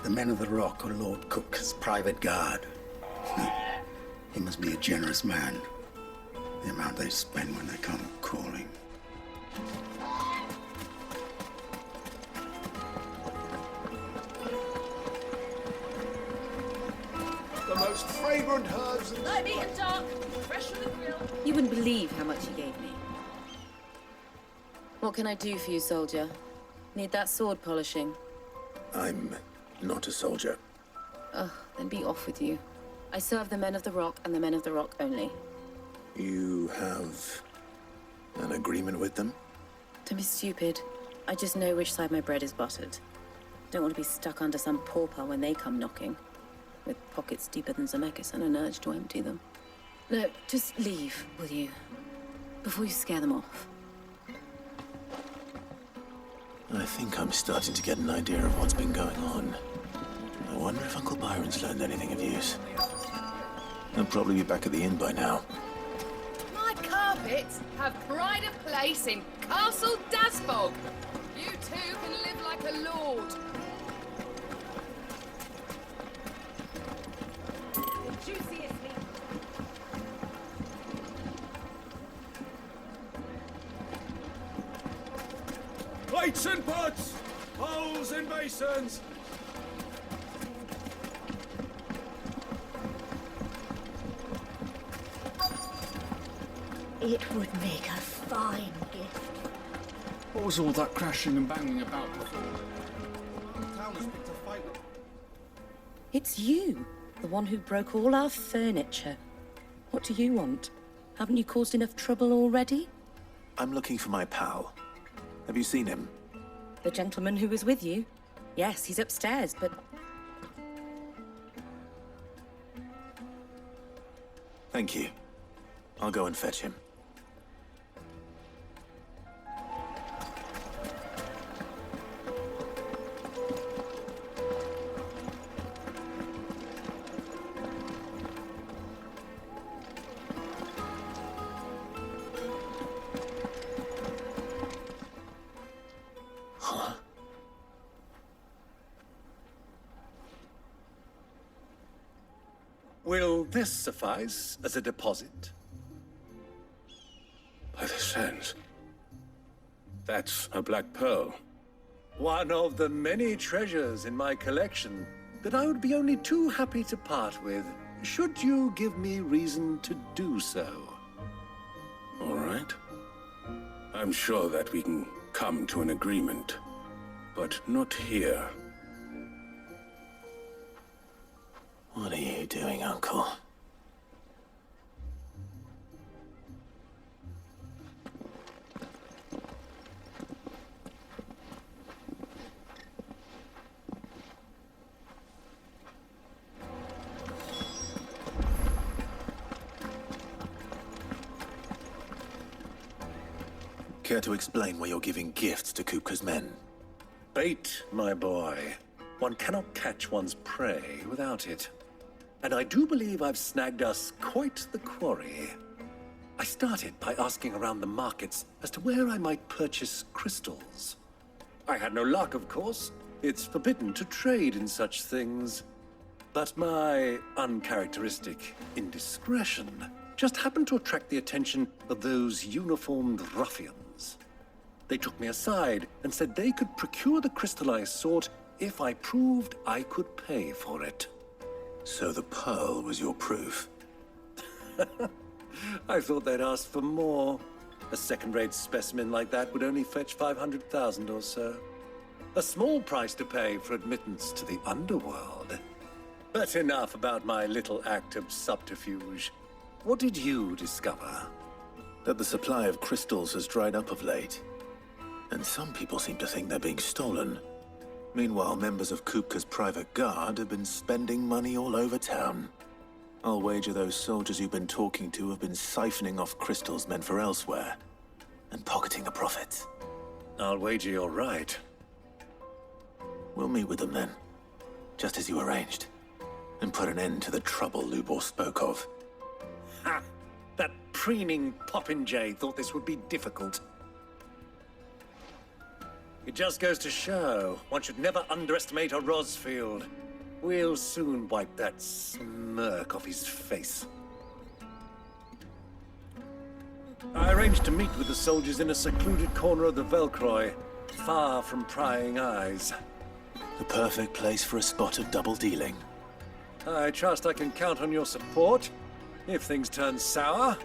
Speaker 11: The men of the Rock are Lord Cook's private guard. He must be a generous man. The amount they spend when they come calling.
Speaker 10: The most fragrant herbs and...
Speaker 15: Light, meat and dark, fresh from the grill.
Speaker 4: You wouldn't believe how much he gave me.
Speaker 18: What can I do for you, soldier? Need that sword polishing?
Speaker 2: I'm not a soldier.
Speaker 18: Ugh, then be off with you. I serve the men of the Rock and the men of the Rock only.
Speaker 2: You have an agreement with them?
Speaker 12: Don't be stupid. I just know which side my bread is buttered. Don't want to be stuck under some pauper when they come knocking, with pockets deeper than Zemeckis and an urge to empty them. No, just leave, will you? Before you scare them off.
Speaker 2: I think I'm starting to get an idea of what's been going on. I wonder if Uncle Byron's learned anything of use. He'll probably be back at the inn by now.
Speaker 5: My carpets have pride of place in Castle Dasbog. You two can live like a lord. The juiciest meat.
Speaker 1: Plates and pots! Bowls and basins!
Speaker 17: It would make a fine gift.
Speaker 9: What was all that crashing and banging about before?
Speaker 1: The town has picked a fight with...
Speaker 4: It's you, the one who broke all our furniture. What do you want? Haven't you caused enough trouble already?
Speaker 2: I'm looking for my pal. Have you seen him?
Speaker 4: The gentleman who was with you? Yes, he's upstairs, but...
Speaker 2: Thank you. I'll go and fetch him.
Speaker 1: Will this suffice as a deposit?
Speaker 22: By the sands. That's a black pearl.
Speaker 1: One of the many treasures in my collection that I would be only too happy to part with, should you give me reason to do so.
Speaker 22: All right. I'm sure that we can come to an agreement, but not here.
Speaker 2: What are you doing, Uncle? Care to explain why you're giving gifts to Kupka's men?
Speaker 1: Bait, my boy. One cannot catch one's prey without it. And I do believe I've snagged us quite the quarry. I started by asking around the markets as to where I might purchase crystals. I had no luck, of course. It's forbidden to trade in such things. But my uncharacteristic indiscretion just happened to attract the attention of those uniformed ruffians. They took me aside and said they could procure the crystal I sought if I proved I could pay for it.
Speaker 2: So the pearl was your proof?
Speaker 1: I thought they'd ask for more. A second-rate specimen like that would only fetch 500,000 or so. A small price to pay for admittance to the underworld. But enough about my little act of subterfuge. What did you discover?
Speaker 2: That the supply of crystals has dried up of late. And some people seem to think they're being stolen. Meanwhile, members of Kupka's private guard have been spending money all over town. I'll wager those soldiers you've been talking to have been siphoning off crystals meant for elsewhere, and pocketing the profits.
Speaker 1: I'll wager you're right.
Speaker 2: We'll meet with them then, just as you arranged, and put an end to the trouble Lubor spoke of.
Speaker 1: Ha! That preening popinjay thought this would be difficult. It just goes to show, one should never underestimate a Rosfield. We'll soon wipe that smirk off his face. I arranged to meet with the soldiers in a secluded corner of the Velcroy, far from prying eyes.
Speaker 2: The perfect place for a spot of double dealing.
Speaker 1: I trust I can count on your support, if things turn sour.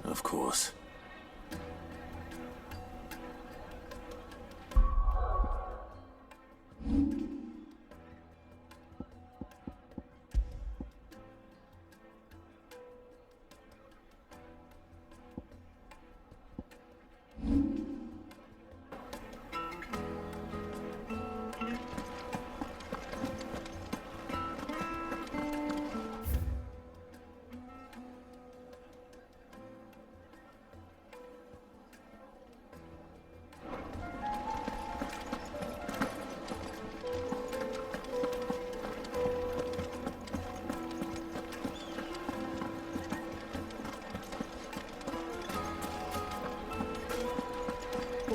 Speaker 2: Of course.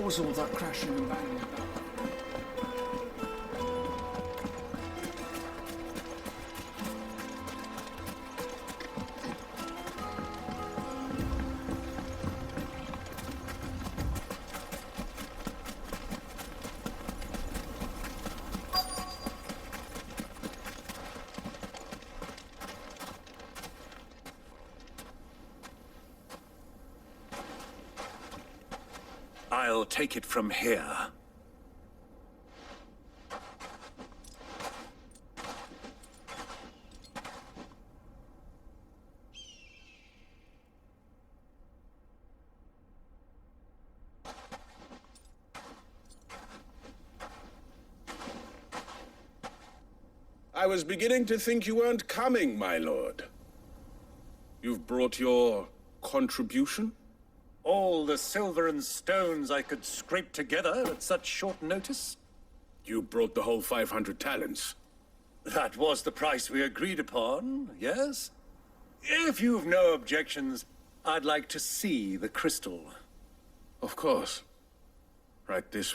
Speaker 9: was all that crashing and banging about?
Speaker 1: I'll take it from here.
Speaker 22: I was beginning to think you weren't coming, my lord. You've brought your contribution?
Speaker 1: All the silver and stones I could scrape together at such short notice?
Speaker 22: You brought the whole 500 talents.
Speaker 1: That was the price we agreed upon, yes? If you've no objections, I'd like to see the crystal.
Speaker 22: Of course. Right this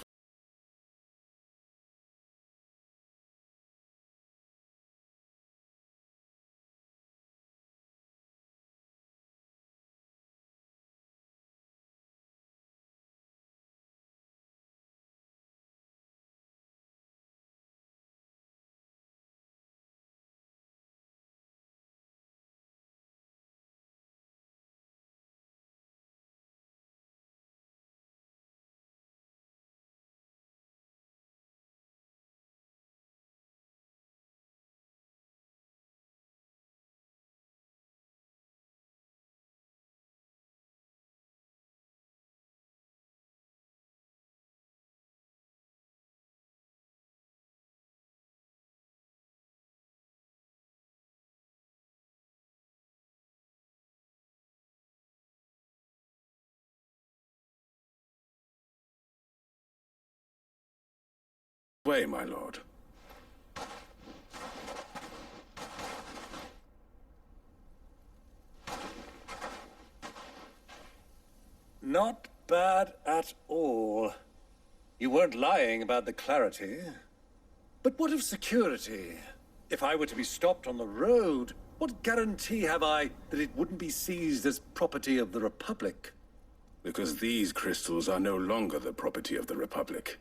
Speaker 22: way, my lord.
Speaker 1: Not bad at all. You weren't lying about the clarity. But what of security? If I were to be stopped on the road, what guarantee have I that it wouldn't be seized as property of the Republic?
Speaker 22: Because these crystals are no longer the property of the Republic.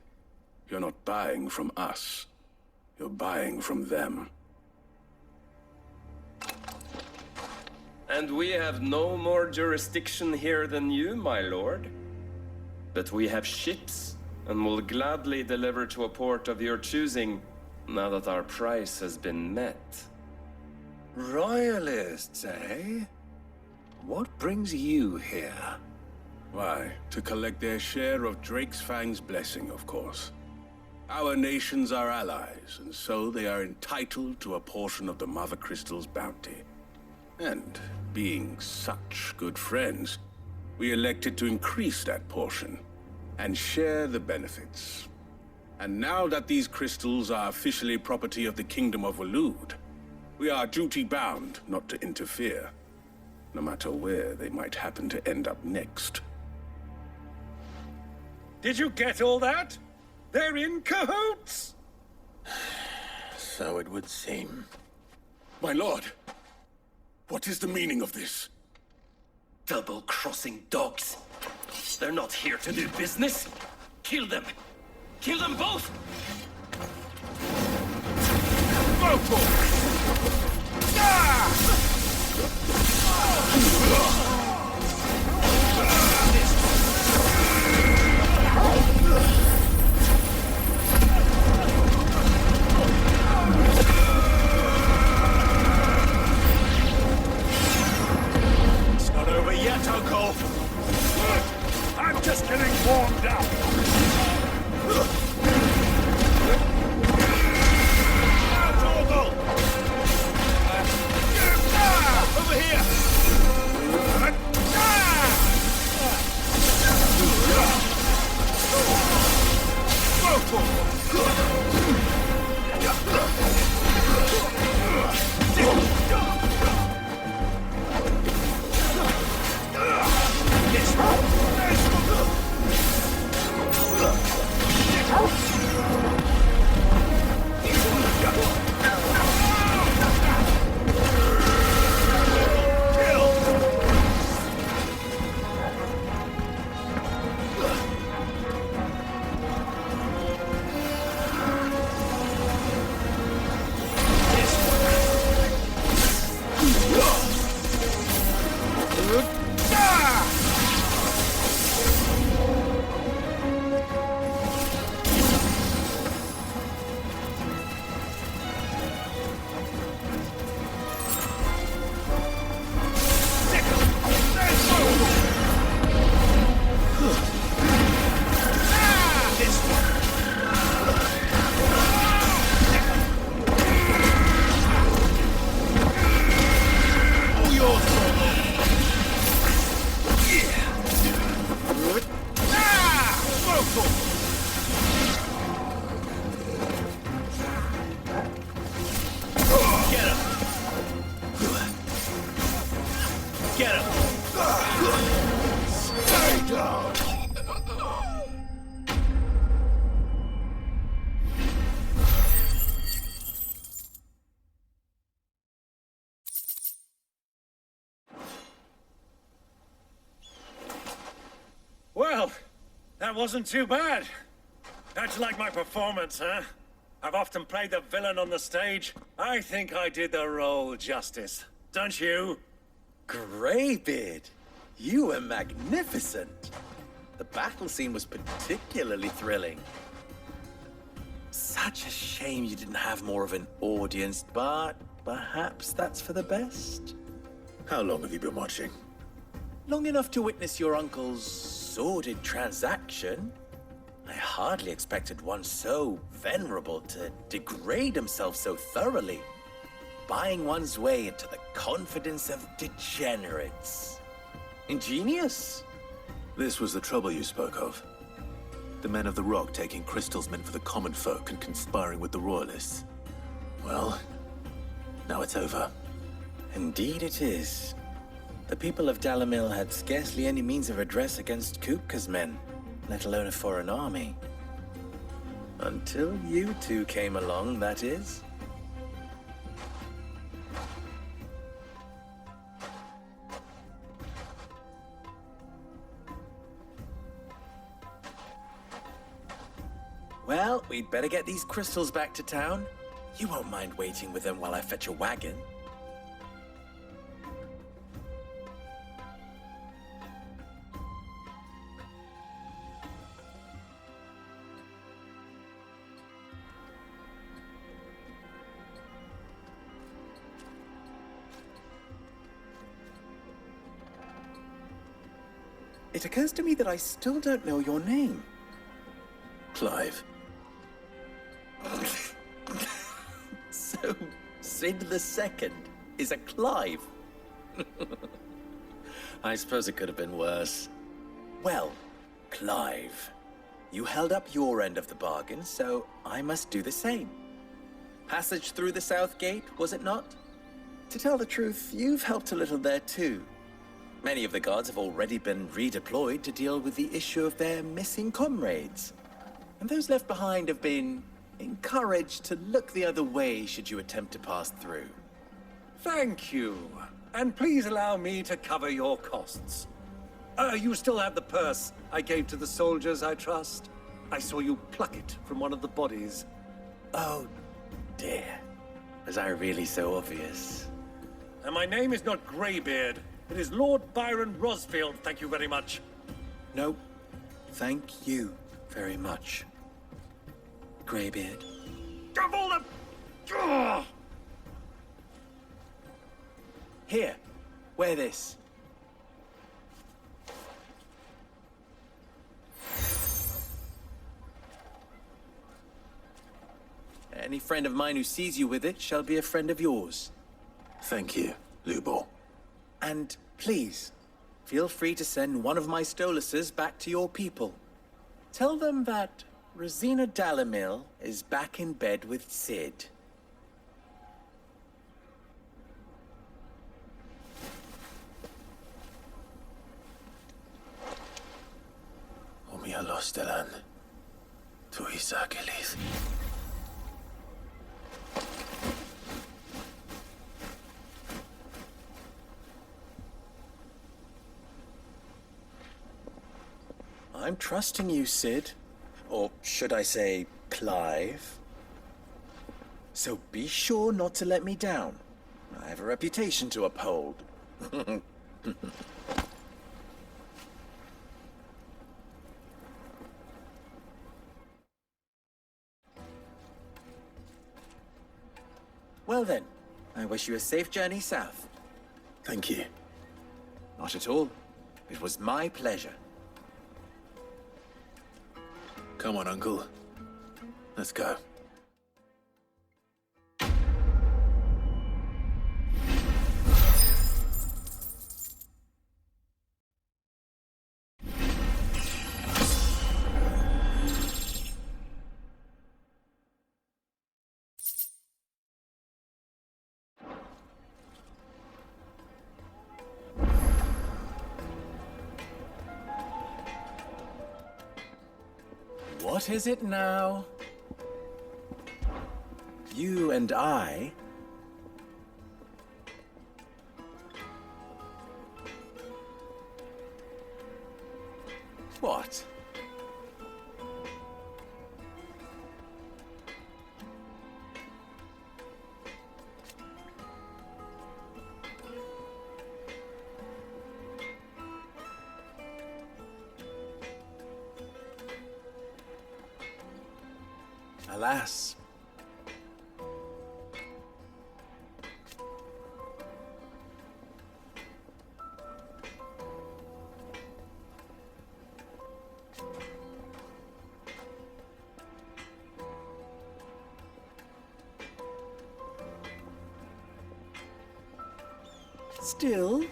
Speaker 22: You're not buying from us. You're buying from them.
Speaker 7: And we have no more jurisdiction here than you, my lord. But we have ships, and will gladly deliver to a port of your choosing, now that our price has been met.
Speaker 1: Royalists, eh? What brings you here?
Speaker 22: Why, to collect their share of Drake's Fang's blessing, of course. Our nations are allies, and so they are entitled to a portion of the Mother Crystal's bounty. And, being such good friends, we elected to increase that portion, and share the benefits. And now that these crystals are officially property of the Kingdom of Waloed, we are duty-bound not to interfere, no matter where they might happen to end up next.
Speaker 1: Did you get all that? They're in cahoots!
Speaker 2: So it would seem.
Speaker 22: My lord, what is the meaning of this?
Speaker 7: Double-crossing dogs. They're not here to do business. Kill them. Kill them both!
Speaker 1: It's not over yet, Uncle. I'm just getting warmed up. Over here! That wasn't too bad. How'd you like my performance, huh? I've often played the villain on the stage. I think I did the role justice. Don't you?
Speaker 14: Greybeard, you were magnificent. The battle scene was particularly thrilling. Such a shame you didn't have more of an audience, but perhaps that's for the best.
Speaker 2: How long have you been watching?
Speaker 14: Long enough to witness your uncle's sordid transaction. I hardly expected one so venerable to degrade himself so thoroughly, buying one's way into the confidence of degenerates. Ingenious.
Speaker 2: This was the trouble you spoke of. The men of the Rock taking crystals meant for the common folk and conspiring with the royalists. Well, now it's over.
Speaker 14: Indeed it is. The people of Dalmil had scarcely any means of redress against Kupka's men, let alone a foreign army. Until you two came along, that is. Well, we'd better get these crystals back to town. You won't mind waiting with them while I fetch a wagon. It occurs to me that I still don't know your name.
Speaker 2: Clive.
Speaker 14: So, Sid the Second is a Clive? I suppose it could have been worse. Well, Clive, you held up your end of the bargain, so I must do the same. Passage through the South Gate, was it not? To tell the truth, you've helped a little there too. Many of the guards have already been redeployed to deal with the issue of their missing comrades. And those left behind have been encouraged to look the other way should you attempt to pass through.
Speaker 1: Thank you. And please allow me to cover your costs. You still have the purse I gave to the soldiers, I trust? I saw you pluck it from one of the bodies.
Speaker 14: Oh, dear. Was I really so obvious?
Speaker 1: And my name is not Greybeard. It is Lord Byron Rosfield, thank you very much.
Speaker 14: No, thank you very much, Greybeard.
Speaker 1: Of all the... Ugh!
Speaker 14: Here, wear this. Any friend of mine who sees you with it shall be a friend of yours.
Speaker 2: Thank you, Lubor.
Speaker 14: And please, feel free to send one of my stoluses back to your people. Tell them that Rosina Dalmil is back in bed with Sid.
Speaker 2: Omia Lostelan. Tu Isakelis.
Speaker 14: I'm trusting you, Sid. Or should I say, Clive. So be sure not to let me down. I have a reputation to uphold. Well then, I wish you a safe journey south.
Speaker 2: Thank you.
Speaker 14: Not at all. It was my pleasure.
Speaker 2: Come on, Uncle. Let's go.
Speaker 14: What is it now? You and I... What? Alas. Still,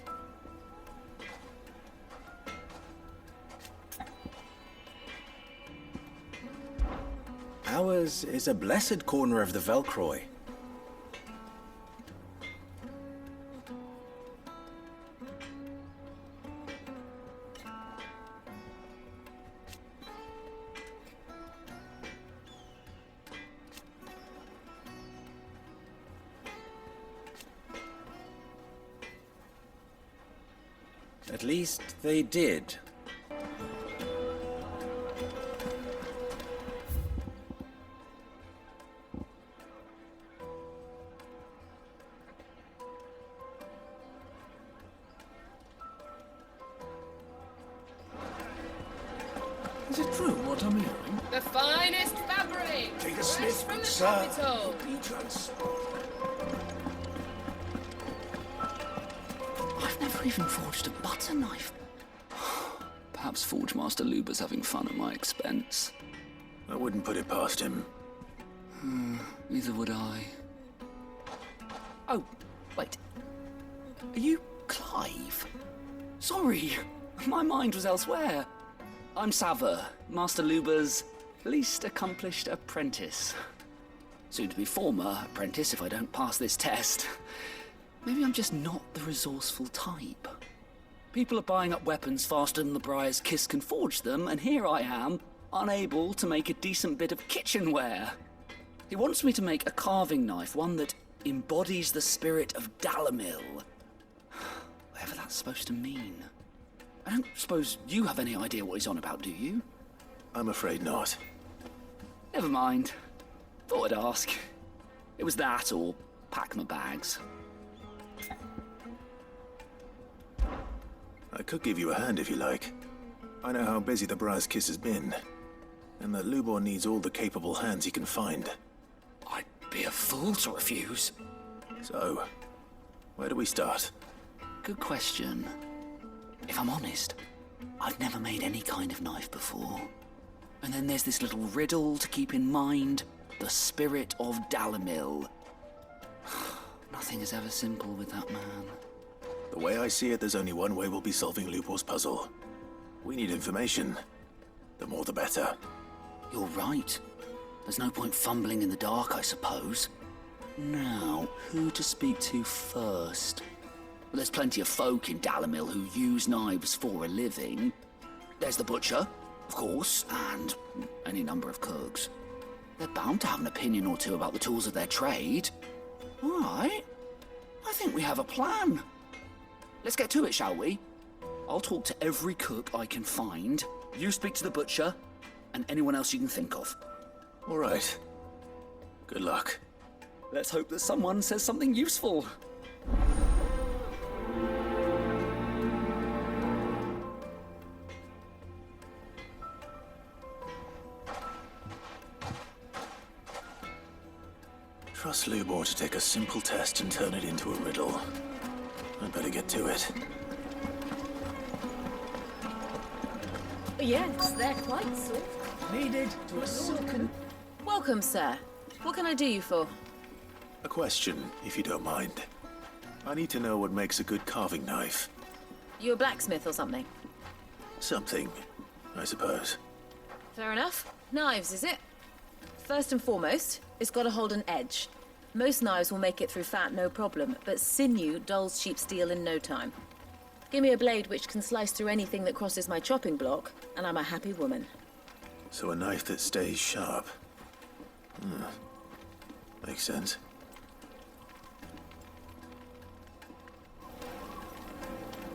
Speaker 14: ours is a blessed corner of the Velcroy. At least they did.
Speaker 9: Is it true what I'm hearing?
Speaker 5: The finest fabric!
Speaker 9: Take a
Speaker 5: fresh
Speaker 9: sniff,
Speaker 5: from the
Speaker 9: sir.
Speaker 5: capital!
Speaker 10: I've never even forged a butter knife. Perhaps Forge Master Luber's having fun at my expense.
Speaker 2: I wouldn't put it past him.
Speaker 10: Neither would I.
Speaker 14: Oh, wait. Are you Clive? Sorry, my mind was elsewhere. I'm Sava, Master Luber's least accomplished apprentice. Soon to be former apprentice if I don't pass this test. Maybe I'm just not the resourceful type. People are buying up weapons faster than the Briar's Kiss can forge them, and here I am, unable to make a decent bit of kitchenware. He wants me to make a carving knife, one that embodies the spirit of Dalmil. Whatever that's supposed to mean. I don't suppose you have any idea what he's on about, do you?
Speaker 2: I'm afraid not.
Speaker 14: Never mind. Thought I'd ask. It was that or pack my bags.
Speaker 2: I could give you a hand if you like. I know how busy the Briar's Kiss has been, and that Lubor needs all the capable hands he can find.
Speaker 14: I'd be a fool to refuse.
Speaker 2: So, where do we start?
Speaker 14: Good question. If I'm honest, I've never made any kind of knife before. And then there's this little riddle to keep in mind. The spirit of Dalmil. Nothing is ever simple with that man.
Speaker 2: The way I see it, there's only one way we'll be solving Lubor's puzzle. We need information. The more the better.
Speaker 14: You're right. There's no point fumbling in the dark, I suppose. Now, who to speak to first? Well, there's plenty of folk in Dalmil who use knives for a living. There's the butcher, of course, and any number of cooks. They're bound to have an opinion or two about the tools of their trade. All right. I think we have a plan. Let's get to it, shall we? I'll talk to every cook I can find. You speak to the butcher, and anyone else you can think of.
Speaker 2: All right. Good luck.
Speaker 14: Let's hope that someone says something useful.
Speaker 2: Trust Lubor to take a simple test and turn it into a riddle. I'd better get to it.
Speaker 12: Yes, they're quite soft.
Speaker 19: Needed to a silken...
Speaker 12: Welcome, sir. What can I do you for?
Speaker 2: A question, if you don't mind. I need to know what makes a good carving knife.
Speaker 12: You a blacksmith or something?
Speaker 2: Something, I suppose.
Speaker 12: Fair enough. Knives, is it? First and foremost, it's got to hold an edge. Most knives will make it through fat, no problem, but sinew dulls cheap steel in no time. Give me a blade which can slice through anything that crosses my chopping block, and I'm a happy woman.
Speaker 2: So a knife that stays sharp. Makes sense.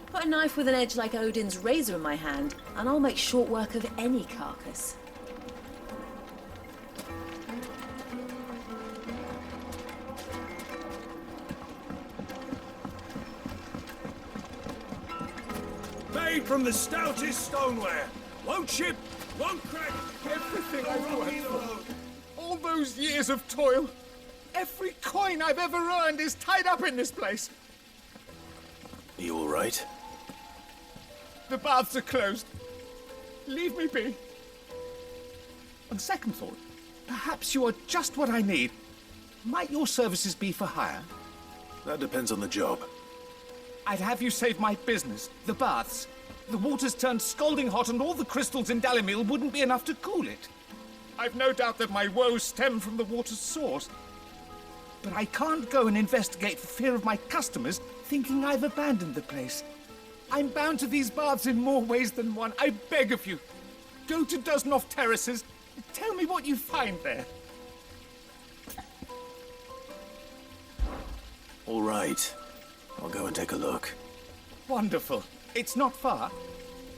Speaker 12: Put a knife with an edge like Odin's razor in my hand, and I'll make short work of any carcass.
Speaker 1: Made from the stoutest stoneware. Won't chip, won't crack, everything I've worked for. All the
Speaker 6: those years of toil. Every coin I've ever earned is tied up in this place.
Speaker 2: Are you all right?
Speaker 6: The baths are closed. Leave me be. On second thought, perhaps you are just what I need. Might your services be for hire?
Speaker 2: That depends on the job.
Speaker 6: I'd have you save my business, the baths. The water's turned scalding hot and all the crystals in Dalmil wouldn't be enough to cool it. I've no doubt that my woes stem from the water's source. But I can't go and investigate for fear of my customers thinking I've abandoned the place. I'm bound to these baths in more ways than one. I beg of you. Go to Dusnoff Terraces. Tell me what you find there.
Speaker 2: All right. I'll go and take a look.
Speaker 6: Wonderful. It's not far.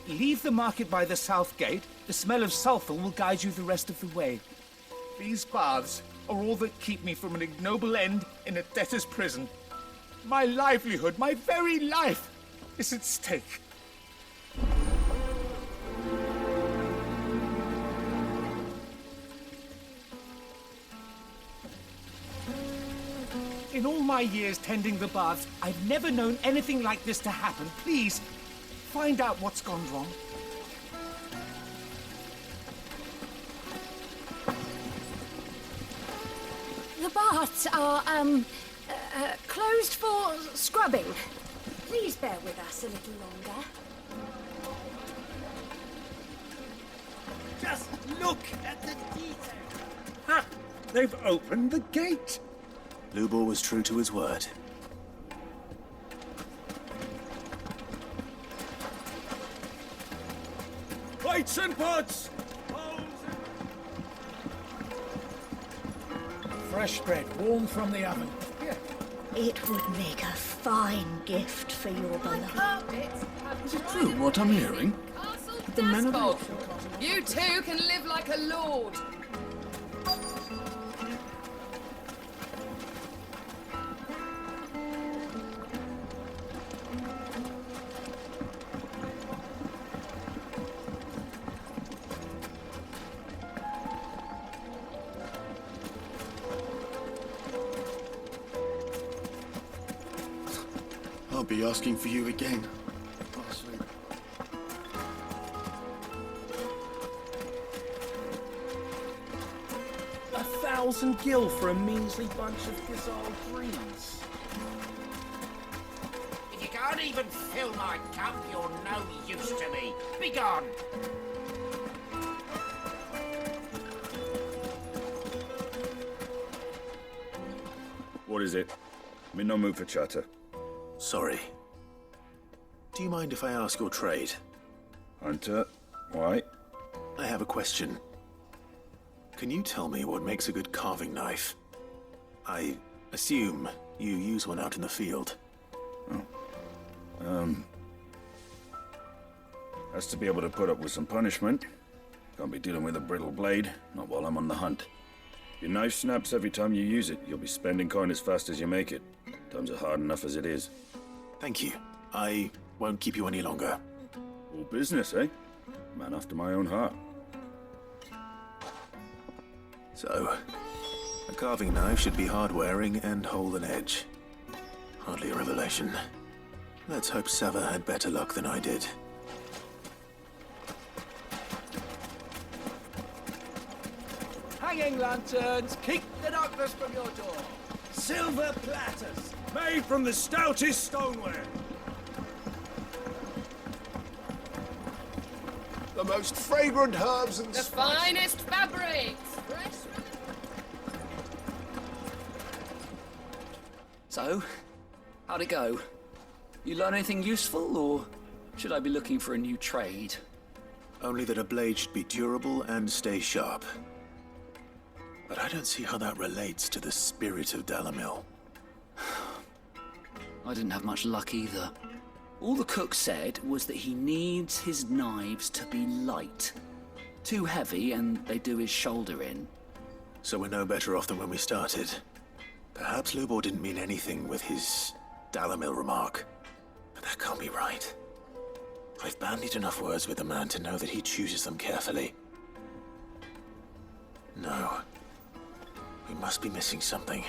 Speaker 6: Leave the market by the south gate. The smell of sulphur will guide you the rest of the way. These baths are all that keep me from an ignoble end in a debtor's prison. My livelihood, my very life, is at stake. In all my years tending the baths, I've never known anything like this to happen. Please, find out what's gone wrong.
Speaker 15: The baths are, closed for scrubbing. Please bear with us a little longer.
Speaker 1: Just look at the detail. Ha! They've opened the gate.
Speaker 2: Lubor was true to his word.
Speaker 1: Plates and pots!
Speaker 19: Fresh bread, warm from the oven.
Speaker 20: It would make a fine gift for your beloved.
Speaker 9: Is it true what I'm hearing? The men of the...
Speaker 5: You too can live like a lord.
Speaker 9: I'll be asking for you again.
Speaker 14: A 1,000 gil for a measly bunch of Gizal greens.
Speaker 8: If you can't even fill my cup, you're no use to me. Be gone!
Speaker 23: What is it? I'm in no mood for chatter.
Speaker 2: Sorry. Do you mind if I ask your trade?
Speaker 23: Hunter, why?
Speaker 2: I have a question. Can you tell me what makes a good carving knife? I assume you use one out in the field.
Speaker 23: Has to be able to put up with some punishment. Can't be dealing with a brittle blade, not while I'm on the hunt. Your knife snaps every time you use it. You'll be spending coin as fast as you make it. Times are hard enough as it is.
Speaker 2: Thank you. I won't keep you any longer.
Speaker 23: All business, eh? Man after my own heart.
Speaker 2: So, a carving knife should be hard-wearing and hold an edge. Hardly a revelation. Let's hope Sava had better luck than I did.
Speaker 14: Hanging lanterns, keep the darkness from your door. Silver platters,
Speaker 1: Made from the stoutest stoneware.
Speaker 24: The most fragrant herbs and
Speaker 5: The finest fabrics.
Speaker 10: So, how'd it go? You learn anything useful, or should I be looking for a new trade?
Speaker 2: Only that a blade should be durable and stay sharp. But I don't see how that relates to the spirit of Dalmil.
Speaker 10: I didn't have much luck either. All the cook said was that he needs his knives to be light. Too heavy and they do his shoulder in.
Speaker 2: So we're no better off than when we started. Perhaps Lubor didn't mean anything with his Dalmil remark. But that can't be right. I've bandied enough words with the man to know that he chooses them carefully. No. must be missing something.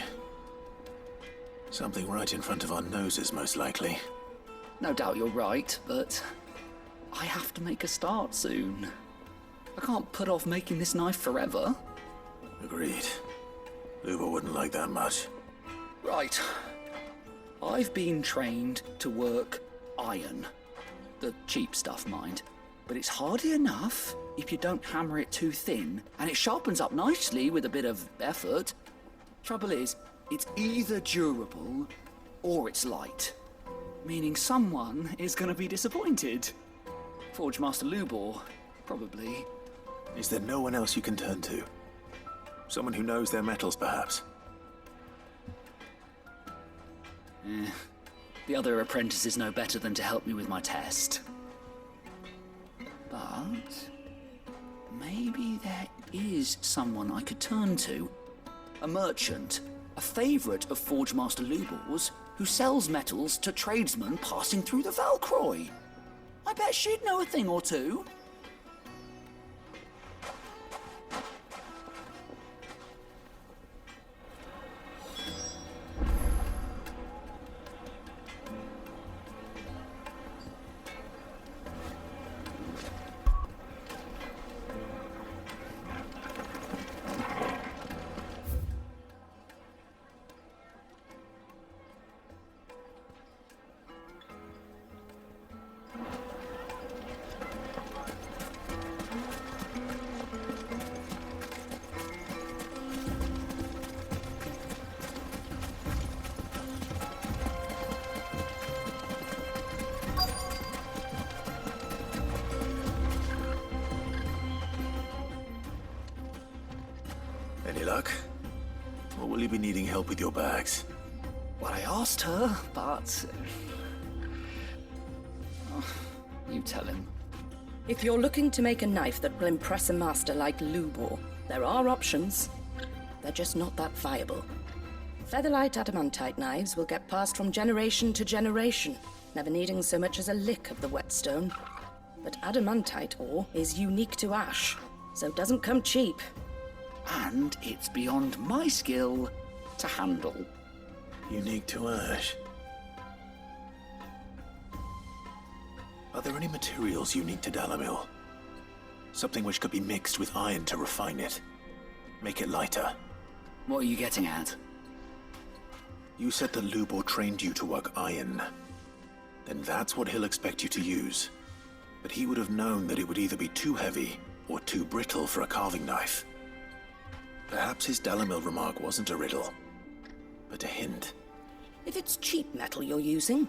Speaker 2: Something right in front of our noses, most likely.
Speaker 10: No doubt you're right, but I have to make a start soon. I can't put off making this knife forever.
Speaker 2: Agreed. Luba wouldn't like that much.
Speaker 10: Right. I've been trained to work iron. The cheap stuff, mind. But it's hardy enough if you don't hammer it too thin, and it sharpens up nicely with a bit of effort. Trouble is, it's either durable or it's light. Meaning someone is going to be disappointed. Forge Master Lubor, probably.
Speaker 2: Is there no one else you can turn to? Someone who knows their metals, perhaps?
Speaker 10: The other apprentices know better than to help me with my test. But maybe there is someone I could turn to. A merchant, a favourite of Forge Master Lubor's, who sells metals to tradesmen passing through the Valcroy. I bet she'd know a thing or two.
Speaker 2: Any luck? Or will you be needing help with your bags?
Speaker 10: Well, I asked her, but... Oh, you tell him.
Speaker 3: If you're looking to make a knife that will impress a master like Lubor, there are options. They're just not that viable. Featherlight adamantite knives will get passed from generation to generation, never needing so much as a lick of the whetstone. But adamantite ore is unique to ash, so it doesn't come cheap.
Speaker 10: And it's beyond my skill to handle.
Speaker 2: Unique to ash. Are there any materials unique to Dalmil? Something which could be mixed with iron to refine it. Make it lighter.
Speaker 10: What are you getting at?
Speaker 2: You said that Lubor trained you to work iron. Then that's what he'll expect you to use. But he would have known that it would either be too heavy or too brittle for a carving knife. Perhaps his Dalmil remark wasn't a riddle, but a hint.
Speaker 3: If it's cheap metal you're using,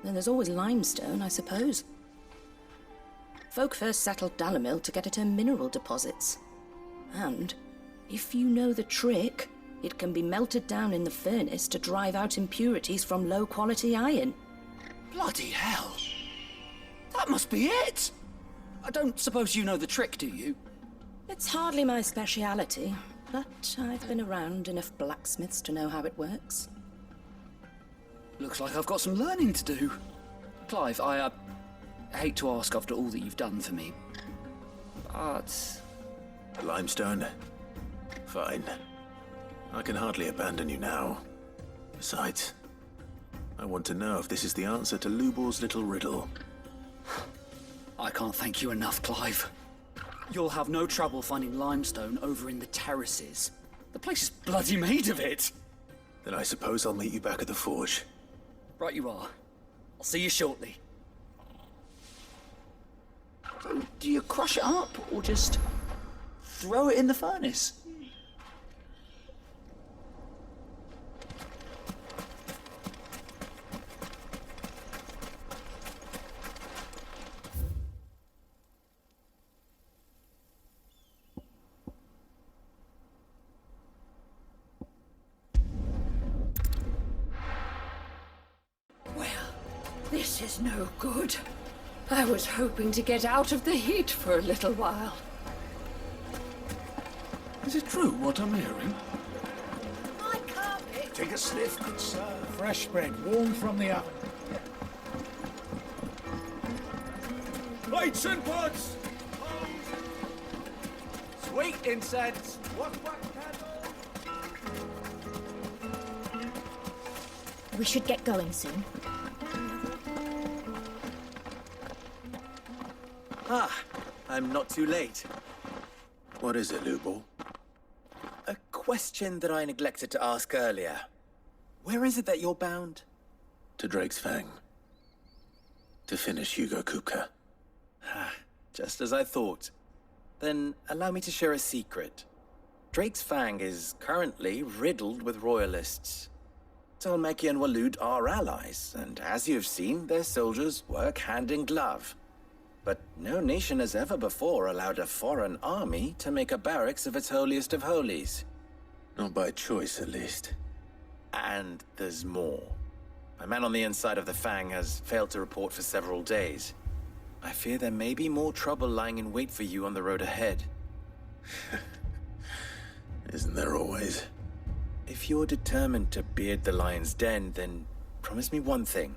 Speaker 3: then there's always limestone, I suppose. Folk first settled Dalmil to get at her mineral deposits. And, if you know the trick, it can be melted down in the furnace to drive out impurities from low-quality iron.
Speaker 10: Bloody hell! That must be it! I don't suppose you know the trick, do you?
Speaker 3: It's hardly my speciality, but I've been around enough blacksmiths to know how it works.
Speaker 10: Looks like I've got some learning to do. Clive, I hate to ask after all that you've done for me, but...
Speaker 2: Limestone? Fine. I can hardly abandon you now. Besides, I want to know if this is the answer to Lubor's little riddle.
Speaker 10: I can't thank you enough, Clive. You'll have no trouble finding limestone over in the terraces. The place is bloody made of it.
Speaker 2: Then I suppose I'll meet you back at the forge.
Speaker 10: Right you are. I'll see you shortly. So, do you crush it up, or just throw it in the furnace?
Speaker 15: This is no good. I was hoping to get out of the heat for a little while.
Speaker 22: Is it true what I'm hearing?
Speaker 15: My carpet.
Speaker 24: Take a sniff, good sir.
Speaker 19: Fresh bread, warm from the oven.
Speaker 6: Lights and pots! Sweet incense! What candle?
Speaker 15: We should get going soon.
Speaker 14: Ah, I'm not too late.
Speaker 2: What is it, Lubo?
Speaker 14: A question that I neglected to ask earlier. Where is it that you're bound?
Speaker 2: To Drake's Fang. To finish Hugo Kupka.
Speaker 14: Just as I thought. Then allow me to share a secret. Drake's Fang is currently riddled with royalists. Talmeki and Walud are allies, and as you've seen, their soldiers work hand in glove. But no nation has ever before allowed a foreign army to make a barracks of its holiest of holies.
Speaker 2: Not by choice, at least.
Speaker 14: And there's more. A man on the inside of the Fang has failed to report for several days. I fear there may be more trouble lying in wait for you on the road ahead.
Speaker 2: Isn't there always?
Speaker 14: If you're determined to beard the lion's den, then promise me one thing.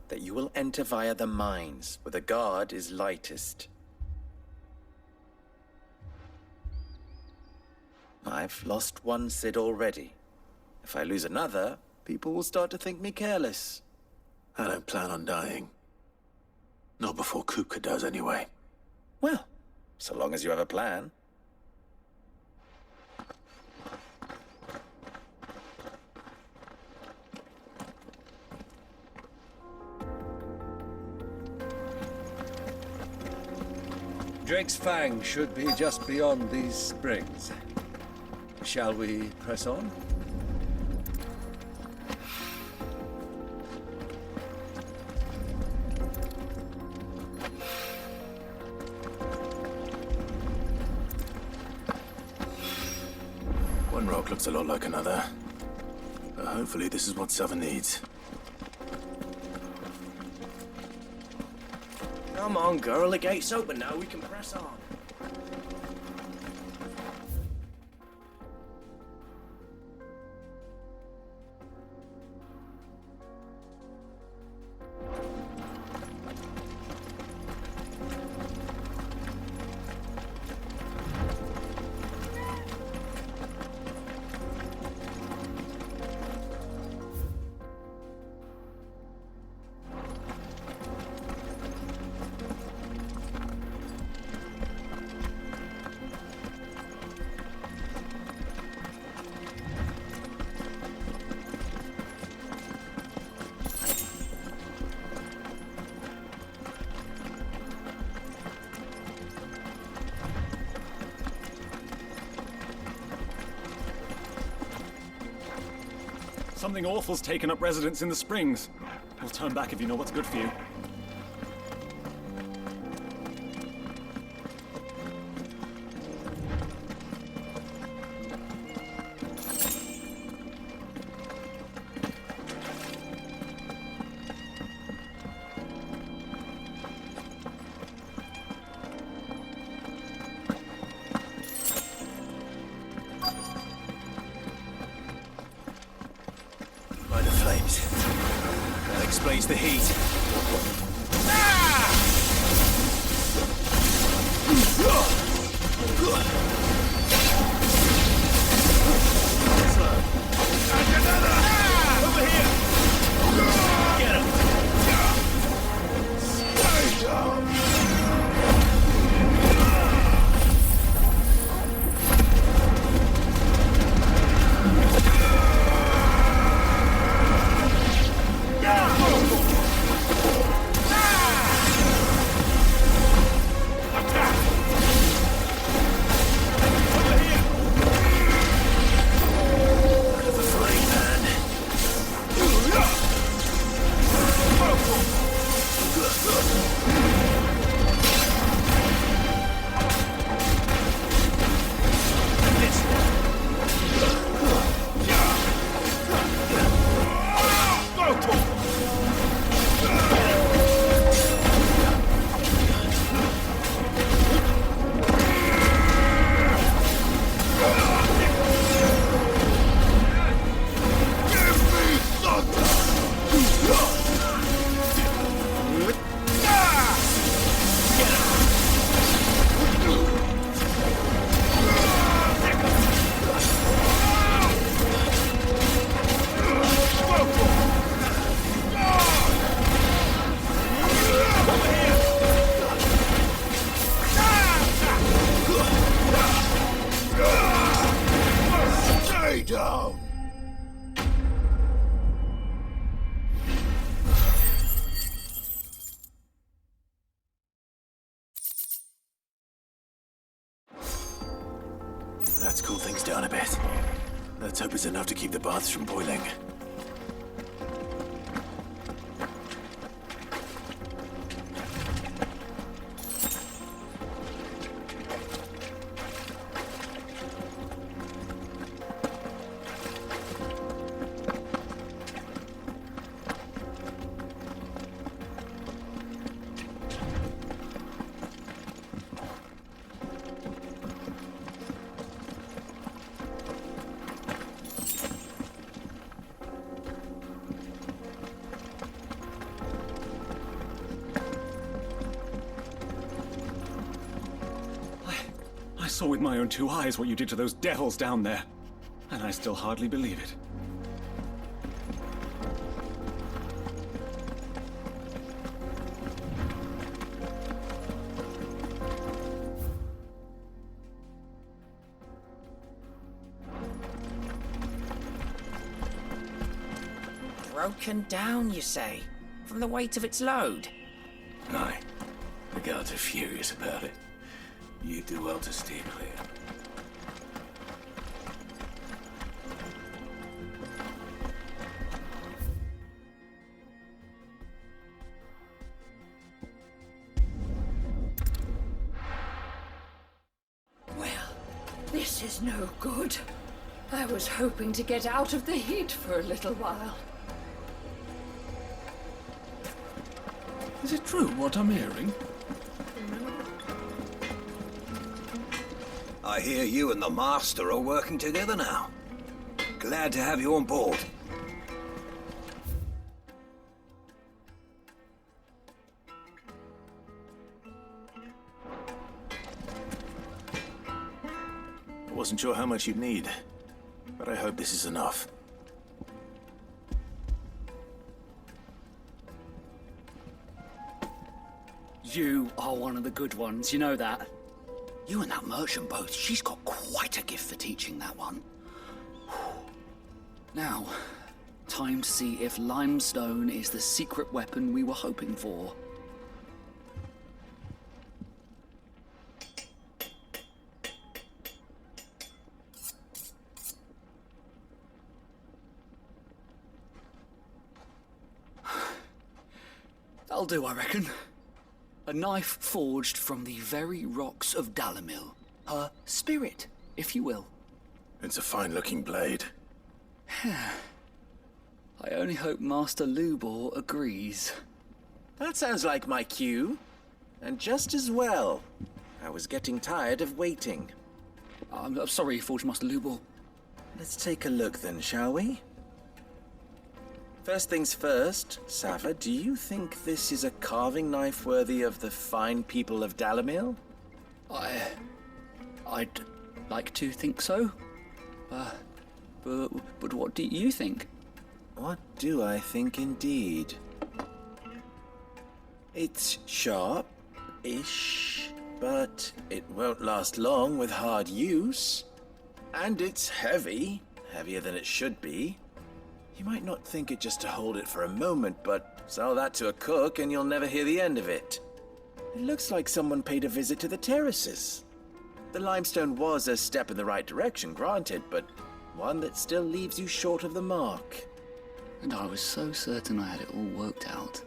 Speaker 14: That you will enter via the mines, where the guard is lightest. I've lost one Cid already. If I lose another, people will start to think me careless.
Speaker 2: I don't plan on dying. Not before Kupka does, anyway.
Speaker 14: Well, so long as you have a plan.
Speaker 1: Drake's Fang should be just beyond these springs. Shall we press on?
Speaker 2: One rock looks a lot like another. But hopefully this is what Southern needs.
Speaker 14: Come on, girl, the gate's open now, we can press on.
Speaker 11: Something awful's taken up residence in the springs. We'll turn back if you know what's good for you.
Speaker 14: Explains the heat.
Speaker 8: Over here! Get him! Stay down!
Speaker 24: down.
Speaker 2: Let's cool things down a bit. Let's hope it's enough to keep the baths from boiling.
Speaker 11: I saw with my own two eyes what you did to those devils down there, and I still hardly believe it.
Speaker 8: Broken down, you say? From the weight of its load?
Speaker 2: Aye. The guards are furious about it. You do well to stay clear.
Speaker 15: Well, this is no good. I was hoping to get out of the heat for a little while.
Speaker 9: Is it true what I'm hearing?
Speaker 1: I hear you and the Master are working together now. Glad to have you on board.
Speaker 2: I wasn't sure how much you'd need, but I hope this is enough.
Speaker 10: You are one of the good ones, you know that? You and that merchant both, she's got quite a gift for teaching that one. Now, time to see if limestone is the secret weapon we were hoping for. That'll do, I reckon. A knife forged from the very rocks of Dalmil. Her spirit, if you will.
Speaker 2: It's a fine-looking blade.
Speaker 10: I only hope Master Lubor agrees.
Speaker 14: That sounds like my cue. And just as well. I was getting tired of waiting.
Speaker 10: I'm sorry, Forge Master Lubor.
Speaker 14: Let's take a look then, shall we? First things first, Sava, do you think this is a carving knife worthy of the fine people of Dalmil?
Speaker 10: I'd like to think so. But what do you think?
Speaker 14: What do I think indeed? It's sharp-ish, but it won't last long with hard use. And it's heavy, heavier than it should be. You might not think it just to hold it for a moment, but sell that to a cook and you'll never hear the end of it. It looks like someone paid a visit to the terraces. The limestone was a step in the right direction, granted, but one that still leaves you short of the mark.
Speaker 10: And I was so certain I had it all worked out.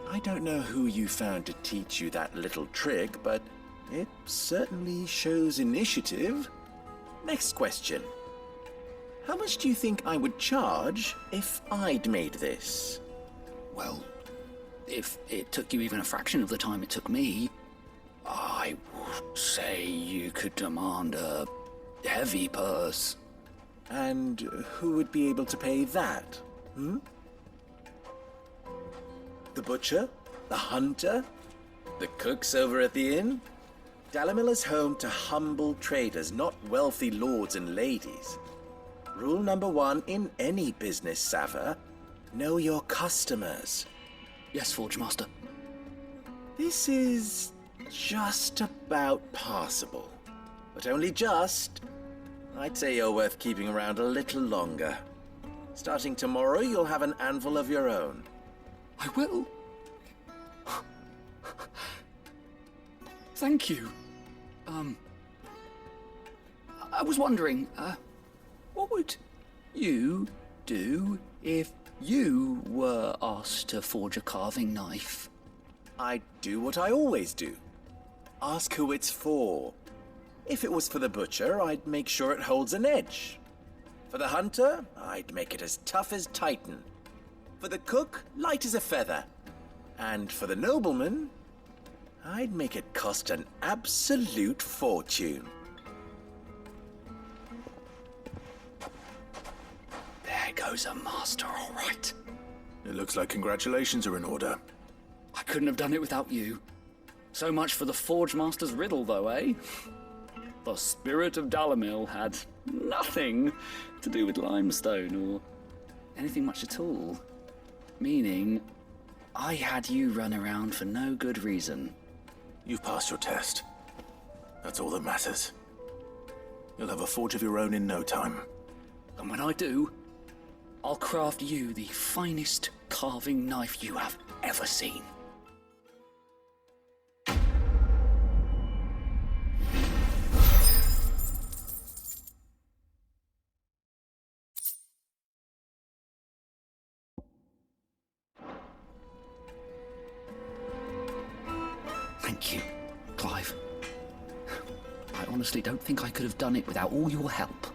Speaker 14: I don't know who you found to teach you that little trick, but it certainly shows initiative. Next question. How much do you think I would charge if I'd made this?
Speaker 10: Well, if it took you even a fraction of the time it took me, I would say you could demand a heavy purse.
Speaker 14: And who would be able to pay that? The butcher? The hunter? The cooks over at the inn? Dalmil is home to humble traders, not wealthy lords and ladies. Rule number 1 in any business, Sava. Know your customers.
Speaker 10: Yes, Forge Master.
Speaker 14: This is just about passable. But only just. I'd say you're worth keeping around a little longer. Starting tomorrow, you'll have an anvil of your own.
Speaker 10: I will. Thank you. I was wondering, what would you do if you were asked to forge a carving knife?
Speaker 14: I'd do what I always do. Ask who it's for. If it was for the butcher, I'd make sure it holds an edge. For the hunter, I'd make it as tough as Titan. For the cook, light as a feather. And for the nobleman, I'd make it cost an absolute fortune.
Speaker 10: There goes a master, all right.
Speaker 2: It looks like congratulations are in order.
Speaker 10: I couldn't have done it without you. So much for the Forge Master's riddle, though, eh? The spirit of Dalmil had nothing to do with limestone or anything much at all. Meaning, I had you run around for no good reason.
Speaker 2: You've passed your test. That's all that matters. You'll have a forge of your own in no time.
Speaker 10: And when I do, I'll craft you the finest carving knife you have ever seen. Thank you, Clive. I honestly don't think I could have done it without all your help.